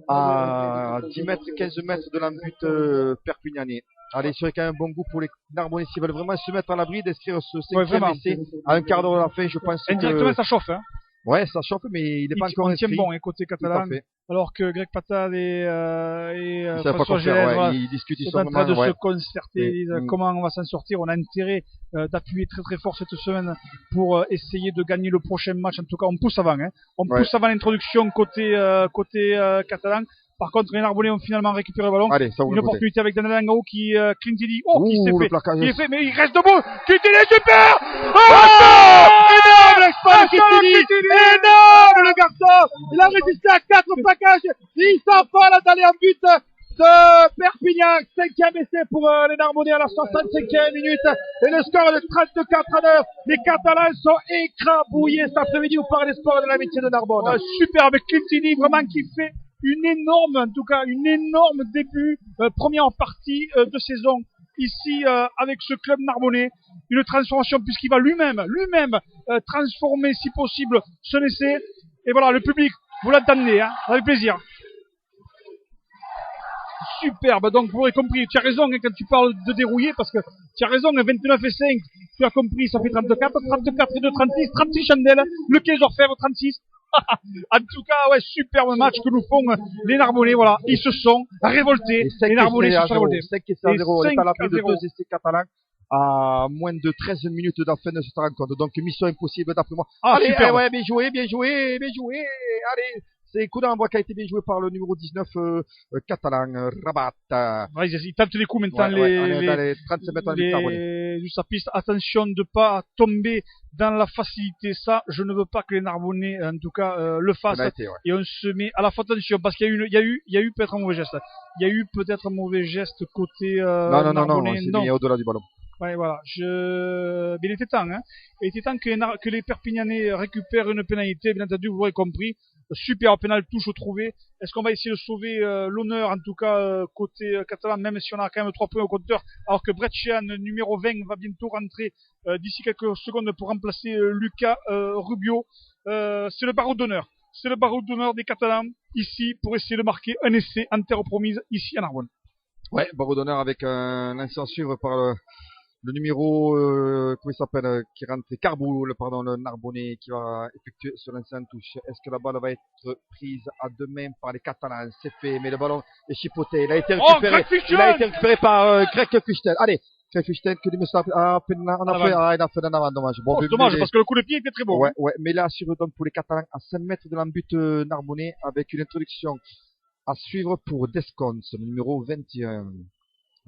à 10 mètres, 15 mètres de l'embut perpignanais. Allez, c'est quand même un bon goût pour les Narbonnais s'ils veulent vraiment se mettre à l'abri d'inscrire ce 5e essai à un quart d'heure de la fin, je pense. Indirectement, ça chauffe, hein. Ouais, ça chauffe, mais il n'est pas encore inscrit. Bon, côté catalan, alors que Greg Patal et François Gélène, ils discutent, ils sont en train de se concerter, ils disent comment on va s'en sortir. On a intérêt d'appuyer très très fort cette semaine pour essayer de gagner le prochain match. En tout cas, on pousse avant, hein. On pousse avant l'introduction côté catalan. Par contre, les Narbonnais ont finalement récupéré le ballon. Allez, ça une opportunité avec Daniel Angao qui Clintini, qui s'est fait. Il est fait, mais il reste debout. Clintini, super! Énorme l'exploit de Clintini! Énorme le garçon! Il a résisté à 4 plaquages. Il s'envole d'aller en but de Perpignan. 5e essai pour les Narbonnais à la 65e minute. Et le score est de 34-9. Les Catalans sont écrabouillés cet après-midi au Parc des Sports de l'Amitié de Narbonne. Super avec Clintini, vraiment qui fait une énorme début, première partie de saison ici avec ce club narbonnais, une transformation puisqu'il va lui-même transformer si possible son essai. Et voilà, le public, vous l'attendez, hein, avec plaisir. Superbe, donc vous avez compris, tu as raison hein, quand tu parles de dérouiller, parce que tu as raison, 29 et 5, tu as compris, ça fait 34 et 2, 36, 36 chandelles, le 15 orfèvre, 36. En tout cas, ouais, superbe match que nous font les Narbonnais, voilà, ils se sont révoltés, les Narbonnais se sont révoltés. 5 essais à 0, on est à l'abri de 2 essais catalans à moins de 13 minutes de la fin de cette rencontre, donc mission impossible d'après moi. Allez, super. Ouais, bien joué, allez. C'est coup d'envoi qui a été bien joué par le numéro 19 catalan, Rabat. Ouais, ils tentent les coups maintenant, on est dans les 35 mètres de sa piste. Attention de pas tomber dans la facilité. Ça, je ne veux pas que les Narbonnais, en tout cas, le fassent. Et on se met à la fois attention parce qu'il y a eu peut-être un mauvais geste. Il y a eu peut-être un mauvais geste côté non, il s'est mis au-delà du ballon. Ouais, voilà. Mais il était temps, hein. Il était temps que les Perpignanais récupèrent une pénalité. Bien entendu, vous l'aurez compris. Super pénal, touche trouvé. Est-ce qu'on va essayer de sauver l'honneur, en tout cas, côté catalan, même si on a quand même 3 points au compteur, alors que Bretchian, numéro 20, va bientôt rentrer d'ici quelques secondes pour remplacer Luca Rubio. C'est le barreau d'honneur. C'est le barreau d'honneur des Catalans, ici, pour essayer de marquer un essai en terre promise, ici à Narbonne. Ouais, barreau d'honneur avec un lancé en suivre par le numéro, comment il s'appelle, qui rentre, Carbou, le Narbonnais, qui va effectuer ce lancer en touche. Est-ce que la balle va être prise à deux mains par les Catalans? C'est fait, mais le ballon est chipoté. Il a été récupéré par Greg Fuchtel. Allez, Greg Fuchtel, que il a fait un avant dommage. Bon, c'est dommage, parce que le coup de pied était très beau. Ouais, mais là, assure donc pour les Catalans à 5 mètres de l'embut Narbonnais, avec une introduction à suivre pour Descons, le numéro 21.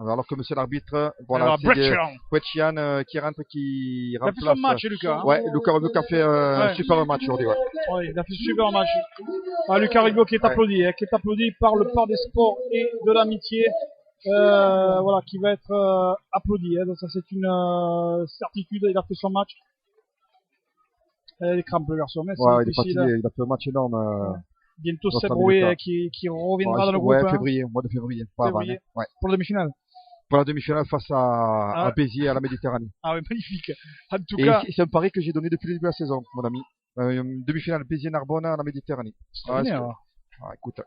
Alors que monsieur l'arbitre, voilà, c'est Bretchian qui rentre, qui remplace. Il a fait son match, Lucas. Hein. Ouais, Lucas Rubio qui a fait un super match aujourd'hui, ouais. Ouais, il a fait un super match. Lucas Rubio qui est applaudi, qui est applaudi par le Parc des Sports et de l'Amitié. Voilà, qui va être applaudi. Donc ça, c'est une certitude. Il a fait son match. Il crampe le garçon. Mais ouais, il est fatigué. Il a fait un match énorme. Ouais. Bientôt Seb Rouet qui reviendra dans le groupe. Ouais, mois de février. Pas avant, hein. Ouais. Pour la demi-finale. Pour la demi-finale face à Béziers, à la Méditerranée. Ah oui, magnifique. En tout cas. C'est un pari que j'ai donné depuis le début de la saison, mon ami. Demi-finale Béziers-Narbonne à la Méditerranée. Extraordinaire. Écoute.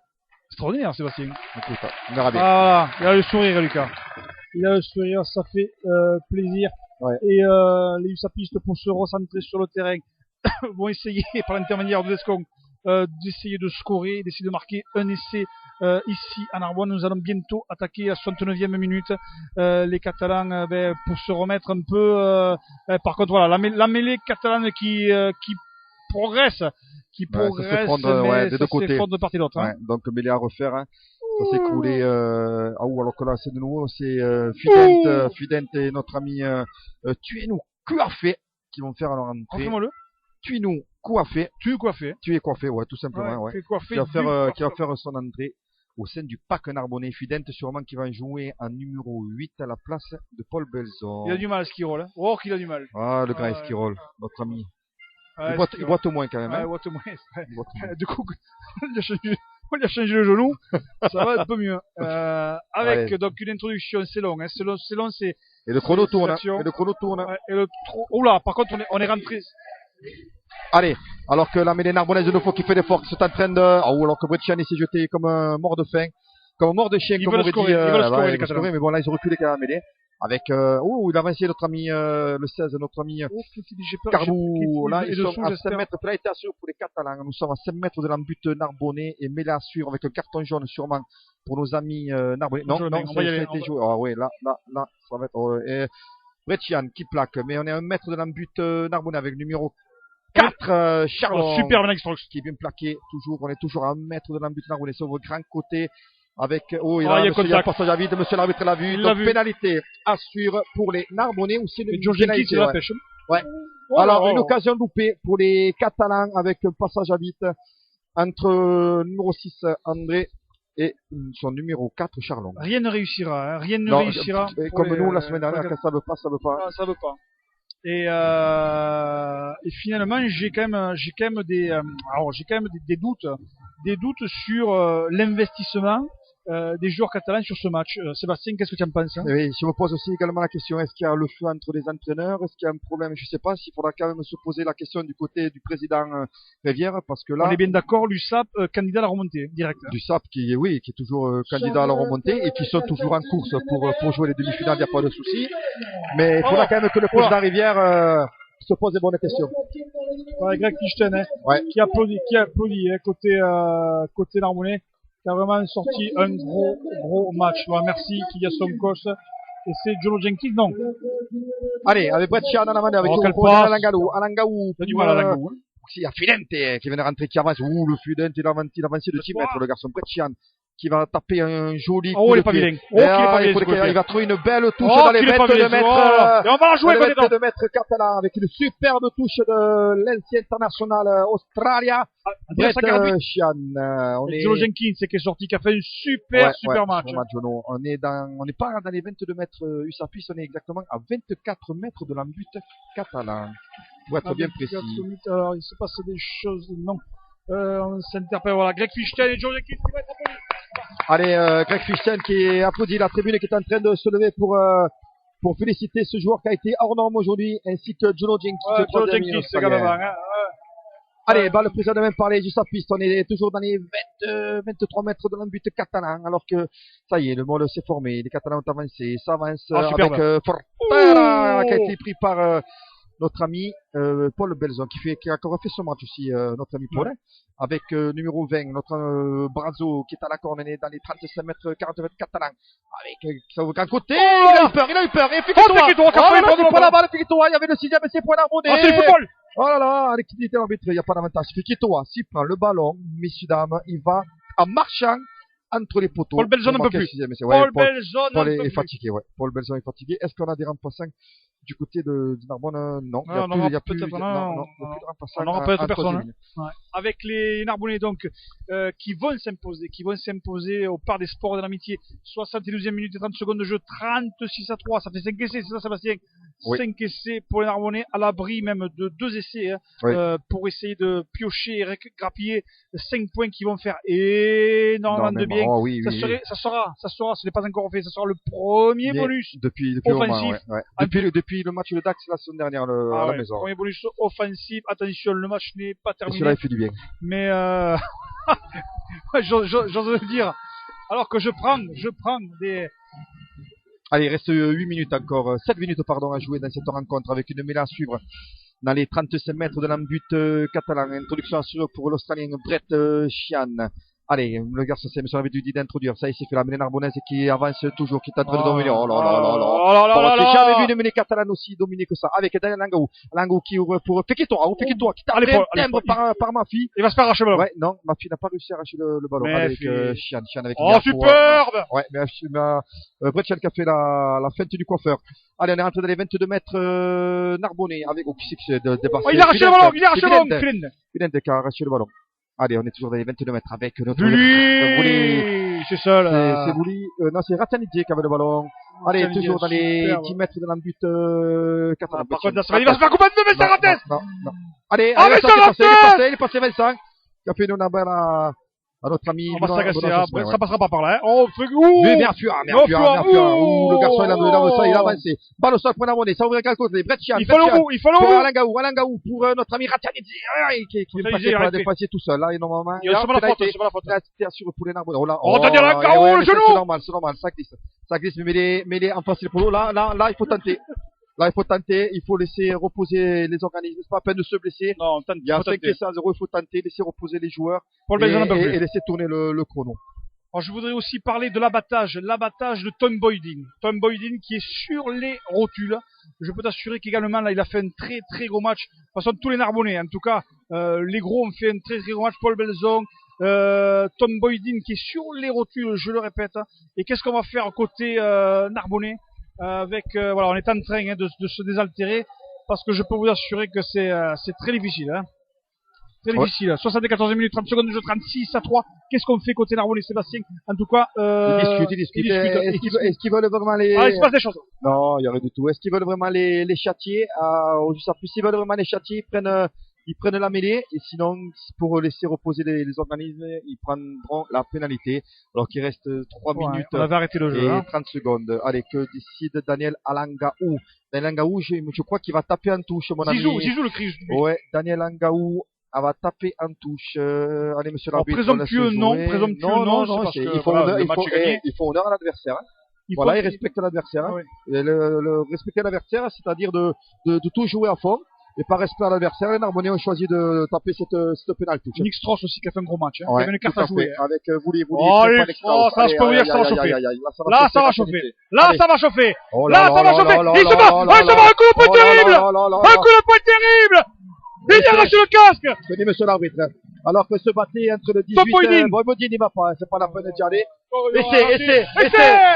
Extraordinaire, Sébastien. Écoute, on verra bien. Ah, il a le sourire, Lucas. Il a le sourire, ça fait plaisir. Ouais. Et les USAPistes, pour se recentrer sur le terrain, vont essayer, par l'intermédiaire de Descons, d'essayer de scorer, d'essayer de marquer un essai ici à Narbonne. Nous allons bientôt attaquer à 69e minute les Catalans pour se remettre un peu par contre voilà la mêlée catalane qui progresse des deux côtés de part et d'autre, hein. Donc mêlée à refaire, hein. Ça s'est écroulé. Alors que là, c'est de nouveau, c'est Fident et notre ami Tuez-nous Coiffé qui vont faire leur entrée. Confirme-le. Tuez-nous Coiffé. Tu es coiffé. Tu es coiffé, ouais, tout simplement. Ouais. Coiffé, qui va faire son entrée au sein du pack Narbonnais. Fident sûrement qui va jouer en numéro 8 à la place de Paul Belzon. Il a du mal, Esquirol. Hein. Oh, qu'il a du mal. Ah, le grand Esquirol, notre ami. Il boite au moins quand même. Ouais, hein. il boite au moins. Du coup, on lui a changé le genou. Ça va un peu mieux. Avec donc une introduction, c'est long. Hein. C'est long, c'est. Et le chrono tourne. Ouais, oula, par contre, on est rentré. Allez, alors que la mêlée narbonnaise de fois qui fait l'effort, qui sont en train de. Alors que Bretchian s'est jeté comme un mort de faim, comme un mort de chien, comme on aurait dit. Ils veulent scorer, les Catalans. Mais bon, là, ils ont reculé quand même la mêlée. Avec, il a avancé notre ami, le 16, notre ami Carbou. Là, ils sont à 5 mètres. Là, il était assuré pour les Catalans. Nous sommes à 5 mètres de l'embut narbonnais et mêlée à suivre avec un carton jaune sûrement pour nos amis narbonnais. Non, ça a été joué. Ah ouais, là, ça va être. Bretchian qui plaque, mais on est à 1 mètre de l'embut narbonnais avec numéro 4, Charles. Super Benextrox. Qui est bien plaqué, toujours. On est toujours à 1 mètre de l'embut narbonnais sur votre grand côté. Avec, il y a un passage à vide, monsieur l'arbitre l'a vu. Donc, pénalité à suivre pour les Narbonnais ou c'est une pénalité. La pêche. Ouais. Alors, une occasion loupée pour les Catalans avec un passage à vide entre numéro 6, André, et son numéro 4, Charlon. Rien ne réussira, hein. Rien ne réussira. Comme nous, la semaine dernière, quand ça veut pas. Ah, ça veut pas. Et finalement, j'ai quand même des doutes sur l'investissement des joueurs catalans sur ce match. Sébastien, qu'est-ce que tu en penses? Oui, je me pose aussi également la question, est-ce qu'il y a le feu entre les entraîneurs? Est-ce qu'il y a un problème? Je sais pas, s'il faudra quand même se poser la question du côté du président Rivière, parce que là... On est bien d'accord, l'USAP, candidat à la remontée, direct. L'USAP qui est toujours candidat à la remontée et qui sont toujours en course pour jouer les demi-finales, il n'y a pas de souci. Mais il faudra quand même que le président Rivière se pose des bonnes questions. Ouais, Greg Fichten, hein, qui applaudit hein, côté Narbonnais, qui a vraiment sorti un gros match. Voilà, merci, Kylian Sonkos. Et c'est Jono Jenkins, non. Allez, avec Bretchian en amende, avec Alangaou. T'as du mal à Alangaou. Il y a Fident qui vient de rentrer, qui avance. Le Fident, il a avancé de 10 mètres, le garçon. Bretchian qui va taper un joli coup il de est pas pied. vilain. Il va trouver une belle touche dans les 22 mètres. Et on va la jouer, 22 mètres catalan avec une superbe touche de l'ancien international Australia. Bretchian. Jono Jenkins, qui est sorti, qui a fait un super match. On n'est pas dans les 22 mètres USAPIS, on est exactement à 24 mètres de l'embut catalan. Pour être bien précis. Alors, il se passe des choses, non. On s'interpelle, voilà, Greg Fichten et Jono Jenkins qui va être applaudi. Allez, Greg Fichten qui applaudit la tribune qui est en train de se lever pour féliciter ce joueur qui a été hors norme aujourd'hui, ainsi que Jono Jenkins. Jono Jenkins, c'est quand même hein. Allez, le président de même parler du Sapiste, on est toujours dans les 23 mètres de l'embut catalan, alors que ça y est, le môle s'est formé, les Catalans ont avancé, ça avance avec Fortera qui a été pris par notre ami Paul Belzon qui a encore fait son match aussi, notre ami Paul, avec numéro 20, notre Brazo qui est à la corne, dans les 35 mètres, 40 mètres catalans, avec ça au grand côté, il a eu peur, et Figuitoa, la balle, Figuitoa, il y avait le 6ème essai pour Narbonnais. C'est le football. Oh là là, avec qui était l'arbitre, il n'y a pas d'avantage. Figuitoa, s'il prend le ballon, messieurs dames, il va en marchant entre les poteaux. Paul Belzon ne peut plus. Paul est fatigué, ouais. Paul Belzon est fatigué. Est-ce qu'on a des remplaçants du côté de Narbonne? Non, il n'y a plus de remplaçants. On n'aura pas personne. Avec les Narbonnais donc qui vont s'imposer au Parc des Sports de l'Amitié. 72e minute et 30 secondes de jeu, 36-3. Ça fait 5 essais, c'est ça, Sébastien? 5 essais pour les Narbonnais, à l'abri même de 2 essais pour essayer de piocher et grappiller 5 points qui vont faire énormément de bien. Ça sera, ce n'est pas encore fait, ça sera le premier bonus depuis offensif. Depuis le match de Dax la semaine dernière à la maison. Premier bonus offensif, attention, le match n'est pas terminé. Celui-là, il fait du bien. Mais j'ose dire, alors que je prends des... Allez, il reste 7 minutes à jouer dans cette rencontre avec une mêlée à suivre dans les 35 mètres de l'embut catalan. Introduction à suivre pour l'Australien Bretchian. Allez, le garçon, c'est monsieur l'habitude d'introduire. Ça, il s'est fait la mêlée narbonnaise qui avance toujours, qui tente de dominer. Oh là là là là. J'ai jamais vu une mêlée catalane aussi dominée que ça. Avec Daniel Langaou. Langaou qui ouvre pour Fekitoa, qui tape un timbre par Mafi. Il va se faire arracher le ballon. Ouais, non, Mafi n'a pas réussi à arracher le ballon. Avec Chian avec oh, superbe! Ouais, mais Brett Chian qui a fait la feinte du coiffeur. Allez, on est rentré dans les 22 mètres narbonnais avec qui c'est de débarquer. Oh, il a arraché le ballon, il a arraché le ballon. Vilende qui a arraché le ballon. Allez, on est toujours dans les 22 mètres avec notre... Bouli. C'est ça, là. C'est Bouli. Non, c'est Ratanidje qui avait le ballon. Allez, toujours dans les 10 mètres de l'embut catalan. Par contre, il va se faire couper de deux, mais ça raté. Non. Allez, il est passé Vincent. Qui a fait une nabelle à notre ami. On va s'agacer, ça passera pas par là. Oh, mais bien sûr. Le garçon, il a avancé. Balle au sol pour Narbonne, ça ouvre quelque chose. Brett Chian. Il faut le bout. Alangaou pour notre ami Ratanidje. Qui est passé pour la dépasser tout seul. Là, normalement. Il est sur la faute. C'était assuré pour les Narbonne. Oh, Daniel Alangaou, le genou. C'est normal. Ça glisse, mais il est en face du polo. Là, il faut tenter. Il faut laisser reposer les organismes. C'est pas à peine de se blesser. Non, il y a 5 essais à 0, il faut tenter, laisser reposer les joueurs et laisser tourner le chrono. Alors, je voudrais aussi parler de l'abattage de Tom Boydin. Tom Boydin qui est sur les rotules. Je peux t'assurer qu'également, là, il a fait un très très gros match. De toute façon, tous les Narbonnais, en tout cas, les gros ont fait un très très gros match. Paul Belzon, Tom Boydin qui est sur les rotules, je le répète. Et qu'est-ce qu'on va faire côté Narbonnais? Voilà, on est en train de se désaltérer parce que je peux vous assurer que c'est très difficile. Très difficile. 74 minutes, 30 secondes de jeu, 36-3. Qu'est-ce qu'on fait côté Narbonnais, Sébastien? En tout cas, ils discutent. Est-ce qu'ils veulent vraiment les... Ah, il se passe des choses. Non, il y a rien du tout. Est-ce qu'ils veulent vraiment les châtier? Au juste plus, s'ils veulent vraiment les châtier, ils prennent la mêlée, et sinon, pour laisser reposer les organismes, ils prendront la pénalité. Alors qu'il reste 3 minutes on avait arrêté le jeu, et 30 secondes. Allez, que décide Daniel Alangaou. Daniel Alangaou, je crois qu'il va taper en touche, mon ami. Zizou le crie. Ouais, Daniel Alangaou. Elle va taper en touche. Allez, monsieur l'arbitre. Présomptueux non. Il faut honneur à l'adversaire. Voilà, il respecte l'adversaire. Le respecter l'adversaire, c'est-à-dire de tout jouer à fond. Et par respect à l'adversaire, les Narbonnais ont choisi de taper cette pénalité. Nick Strauss aussi qui a fait un gros match. Ouais, il y avait une carte à jouer. Avec Vouli. Oh, ça, je peux vous dire que ça va chauffer. Là, ça va chauffer. Là, ça va chauffer. Il se bat un coup de poing terrible. Un coup de poing terrible. Il arrache le casque. Tenez, monsieur l'arbitre. Alors que se battait entre le 18 Boydin, il va pas. C'est pas la peine d'y aller.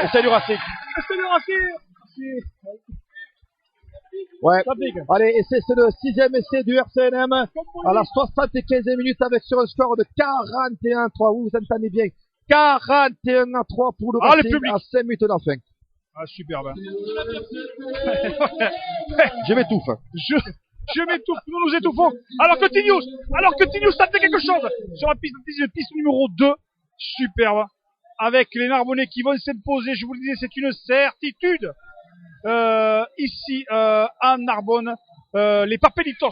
Essai du Racing. Ouais. Allez, c'est le 6e essai du RCNM à la 75e minute avec sur un score de 41-3. Vous entendez bien. 41-3 pour le Racing à 5 minutes de la fin. Ah, superbe. Je m'étouffe. Je m'étouffe, nous étouffons. Alors que Tinius a fait quelque chose sur la piste numéro 2. Superbe. Avec les Narbonnais qui vont s'imposer, je vous le disais, c'est une certitude. Ici à Narbonne, les Papelitos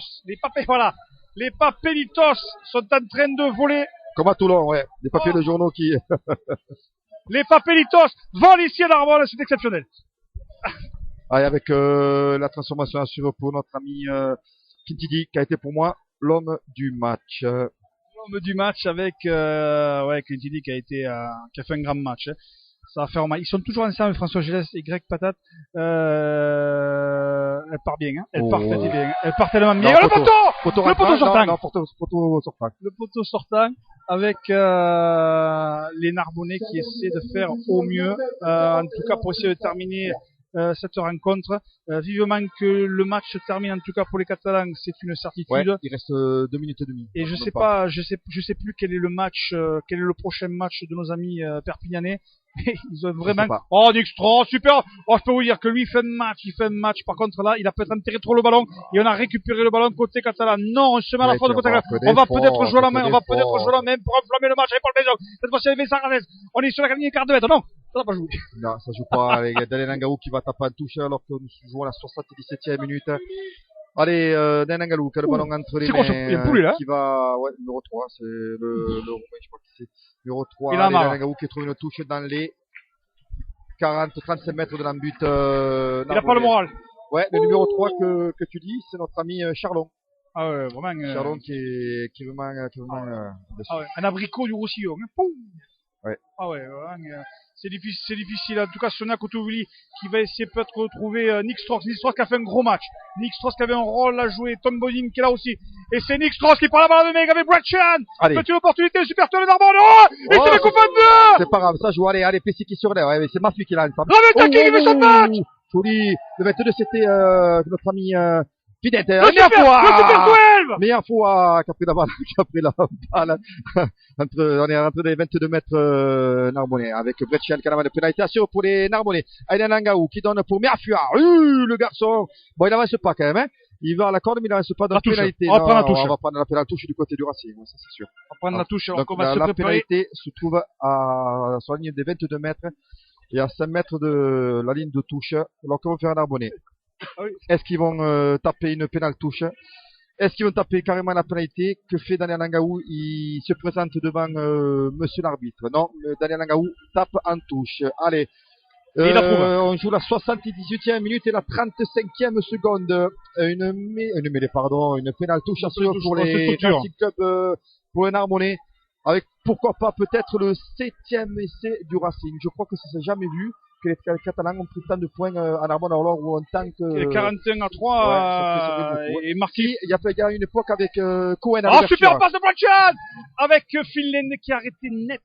sont en train de voler. Comme à Toulon, ouais, les papiers de journaux qui... Les Papelitos volent ici à Narbonne, c'est exceptionnel. Allez, avec la transformation assurée pour notre ami Kintidi, qui a été pour moi l'homme du match. L'homme du match avec Kintidi qui a fait un grand match. Ça va faire mal. Ils sont toujours ensemble, François Gélès et Greg Patate. Elle part bien, hein. Elle part très bien. Elle part tellement bien. Le poteau sortant avec les Narbonnais qui essaient de faire au mieux. En tout cas, pour essayer de terminer cette rencontre. Vivement que le match se termine, en tout cas pour les Catalans, c'est une certitude. Ouais, il reste 2 minutes et demie. Et je sais plus quel est le match, quel est le prochain match de nos amis perpignanais. Ils ont vraiment... Oh, Nick Strauss, super! Oh, je peux vous dire que lui, il fait un match. Par contre, là, il a peut-être enterré trop le ballon. Et on a récupéré le ballon côté catalan. Non, on se met à la faute de côté catalan. On va peut-être jouer la main. pour enflammer le match avec Paul Belzon. Cette fois-ci, avec Vincent Raves. On est sur la ligne quart de mètre. Non, ça n'a pas joué. Non, ça joue pas avec Daniel Alangaou qui va taper en touche alors que nous jouons à la 77e minute. Allez, Daniel Alangaou qui a le ballon entre les mains. Qui va, ouais, numéro 3, c'est je crois que c'est numéro 3. Daniel Alangaou qui trouve une touche dans les 40-35 mètres de l'embut. Il a pas le moral. Ouais, le numéro 3 que tu dis, c'est notre ami Charlon. Ah ouais, vraiment. Chardon qui est vraiment dessus. Ah ouais, un abricot du Roussillon. Hein. Poum. Ouais. Ah ouais, vraiment, c'est difficile. En tout cas, Sonia Koutouvli qui va essayer peut-être de retrouver Nick Stross. Nick Stross qui a fait un gros match. Nick Stross qui avait un rôle à jouer. Tom Bodin qui est là aussi. Et c'est Nick Stross qui prend la balle de mec avec Brad Chan. Petite opportunité, super tour de Narbonne. Oh, et c'est le coup de 2. C'est pas grave, ça joue. Allez, PC qui sur l'air. Ouais, c'est Mafu qui lance. Le taquet qui fait son match. Joli. Le 22, c'était notre ami Fidette. Meilleure fois qu'a pris la balle. On est rentré des 22 mètres Narbonnais avec Bretchen Canama de pénalité assurée pour les Narbonnais. Aïdan Langaou qui donne pour Meafua. Le garçon. Bon, il avance pas quand même. Hein. Il va à la corde, mais il avance pas dans la pénalité. On va prendre la touche. On va prendre la touche du côté du Racing, ça c'est sûr. On va prendre la touche. Donc, la pénalité se trouve sur la ligne des 22 mètres et à 5 mètres de la ligne de touche. Alors, comment faire un Narbonnais? Est-ce qu'ils vont taper une pénale touche? Est-ce qu'ils vont taper carrément la pénalité? Que fait Daniel Langaou? Il se présente devant monsieur l'arbitre. Non, Daniel Langaou tape en touche. Allez, on joue la 78e minute et la 35e seconde. Une pénale touche à suivre pour les Racing Club pour un Narbonnais. Avec pourquoi pas peut-être le 7e essai du Racing. Je crois que ça s'est jamais vu que les Catalans ont pris tant de points à Narbonne alors où on tant que... 41-3 et marqué. Il y a une époque avec Cohen à l'ouverture. Super passe de Blanchard avec Finland qui a arrêté net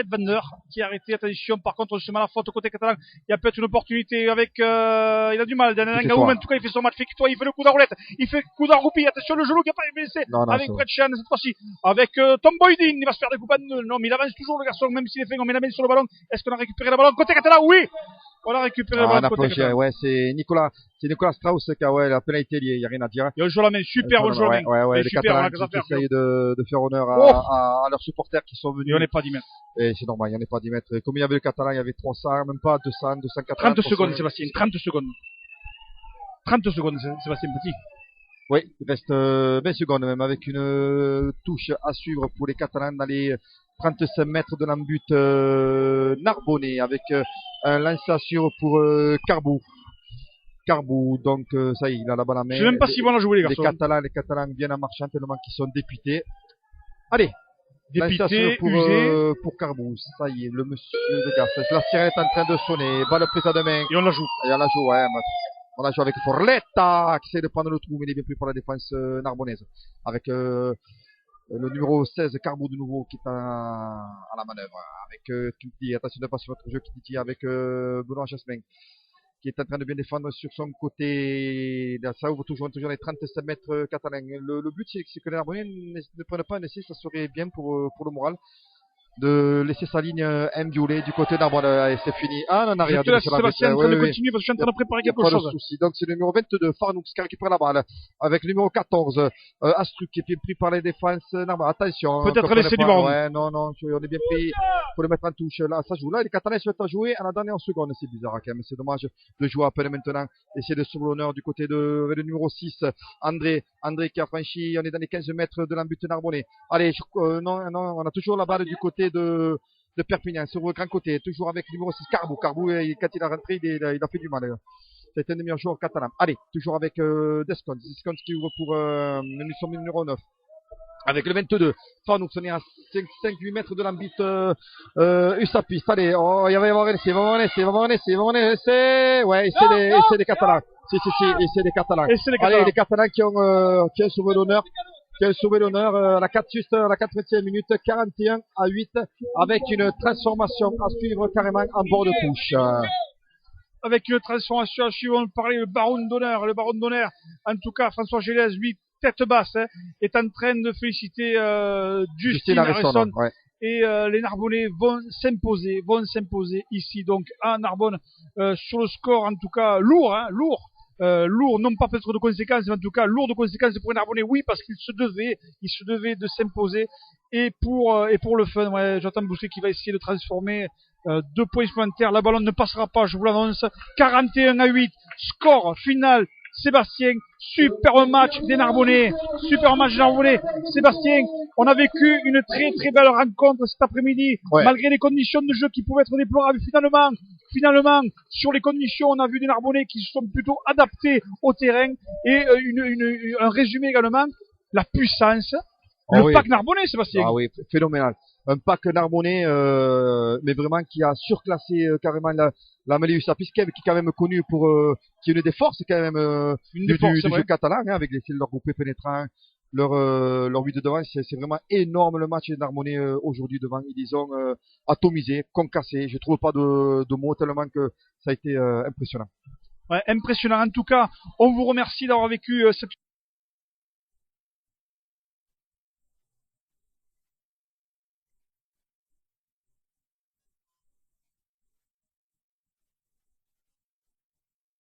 Vander qui a arrêté. Attention, par contre, je la faute côté catalan. Il y a peut-être une opportunité avec... il a du mal, Daniel Langaou, mais en tout cas, il fait son match. Il fait le coup d'enroulette. Il fait le coup d'enroupie. Attention, le genou qui n'a pas blessé. Avec Bretchen cette fois-ci. Avec Tom Boydin, il va se faire des coups de nul. Non, mais il avance toujours le garçon, même s'il est fait. On met la main sur le ballon. Est-ce qu'on a récupéré le ballon côté catalan? Oui, on a récupéré le ballon côté catalan. Ouais, c'est Nicolas Strauss qui a la pénalité, il n'y a rien à dire. Il joue la main, super bon joueur. Ouais, les Catalans qui essayent de faire honneur à leurs supporters qui sont venus. Il n'y en a pas 10 mètres. Et c'est normal, il n'y en a pas 10 mètres. Comme il y avait le Catalan, il y avait 300, même pas 200, 280. 30 secondes, Sébastien, 30 secondes. 30 secondes, Sébastien Petit. Oui, il reste 20 secondes même, avec une touche à suivre pour les Catalans dans les 35 mètres de l'embut Narbonnais, avec un lance à suivre pour Carbou, donc ça y est, il a la balle à main. Je sais même pas s'ils vont la jouer les garçons. Les Catalans viennent en marchant tellement qu'ils sont dépités. Allez, dépité, pour Carbou, ça y est, le monsieur de gars, la sirène est en train de sonner, balle prise à deux mains. Et on la joue. Ouais. On a joué avec Forletta qui essaie de prendre le trou, mais il est bien pris pour la défense narbonnaise. Avec le numéro 16, Carbou de nouveau, qui est à la manœuvre. Avec Kiti, attention de passer votre jeu, Kiti avec Benoît Jasmin, qui est en train de bien défendre sur son côté. Ça ouvre toujours les 37 mètres catalans. Le but, c'est que les Narbonnais ne prennent pas un essai, ça serait bien pour le moral. De laisser sa ligne violée du côté d'Arbonne et c'est fini. On a rien. Sébastien, en train de continuer parce que je suis en train de préparer quelque chose. Donc c'est le numéro 22, Farnoux qui récupère la balle avec le numéro 14, Astruc qui est bien pris par les défenses. Attention. Peut-être laisser du ballon. Ouais, non, on est bien pris. Faut le mettre en touche. Là, ça joue. Là, les Catalans se mettent à jouer à la dernière seconde. C'est bizarre quand même. C'est dommage de jouer à peine maintenant. Essayer de sauver l'honneur du côté de le numéro 6, André qui a franchi. On est dans les 15 mètres de l'embut narbonnais. Allez, non, on a toujours la balle du côté de Perpignan, sur le grand côté, toujours avec le numéro 6, Carbou, quand il a rentré, il a fait du mal. C'est un des meilleurs joueurs catalans. Allez, toujours avec Descons qui ouvre pour le numéro 9. Avec le 22, Farnoux, on est à 5-8 mètres de l'embut Usapis. Allez, il va y avoir un essai, ouais, essai des Catalans. Si, essai des Catalans. Allez, les Catalans qui ont sauvé l'honneur. Qui a sauvé l'honneur à la 80e minute, 41-8, avec une transformation à suivre carrément en bord de touche. Avec une transformation à suivre, on parlait le baron d'honneur. En tout cas, François Gélès, lui, tête basse, est en train de féliciter Justine Harrison. Ouais. Et les Narbonnais vont s'imposer ici, donc à Narbonne, sur le score, en tout cas, lourd. Lourd, non pas peut-être de conséquences, mais en tout cas lourd de conséquences pour les Narbonnais, oui, parce qu'il se devait de s'imposer, et pour le fun, ouais, j'attends Bousquet qui va essayer de transformer 2 points supplémentaires, la ballon ne passera pas, je vous l'annonce, 41-8, score final Sébastien, super match des Narbonnais. Super match des Narbonnais. Sébastien, on a vécu une très très belle rencontre cet après-midi, malgré les conditions de jeu qui pouvaient être déplorables. Finalement, sur les conditions, on a vu des Narbonnais qui se sont plutôt adaptés au terrain et un résumé également, la puissance. Le pack Narbonnais, Sébastien. Ah oui, phénoménal. Un pack Narbonnais, mais vraiment qui a surclassé carrément la Melius Sapiskev, qui est quand même connu pour, qui est une des forces quand même du jeu catalan, hein, avec leur groupé pénétrant, leur 8 de devant. C'est vraiment énorme le match des Narbonnais aujourd'hui devant. Ils ont atomisé, concassé. Je trouve pas de mots tellement que ça a été impressionnant. Ouais, impressionnant. En tout cas, on vous remercie d'avoir vécu cette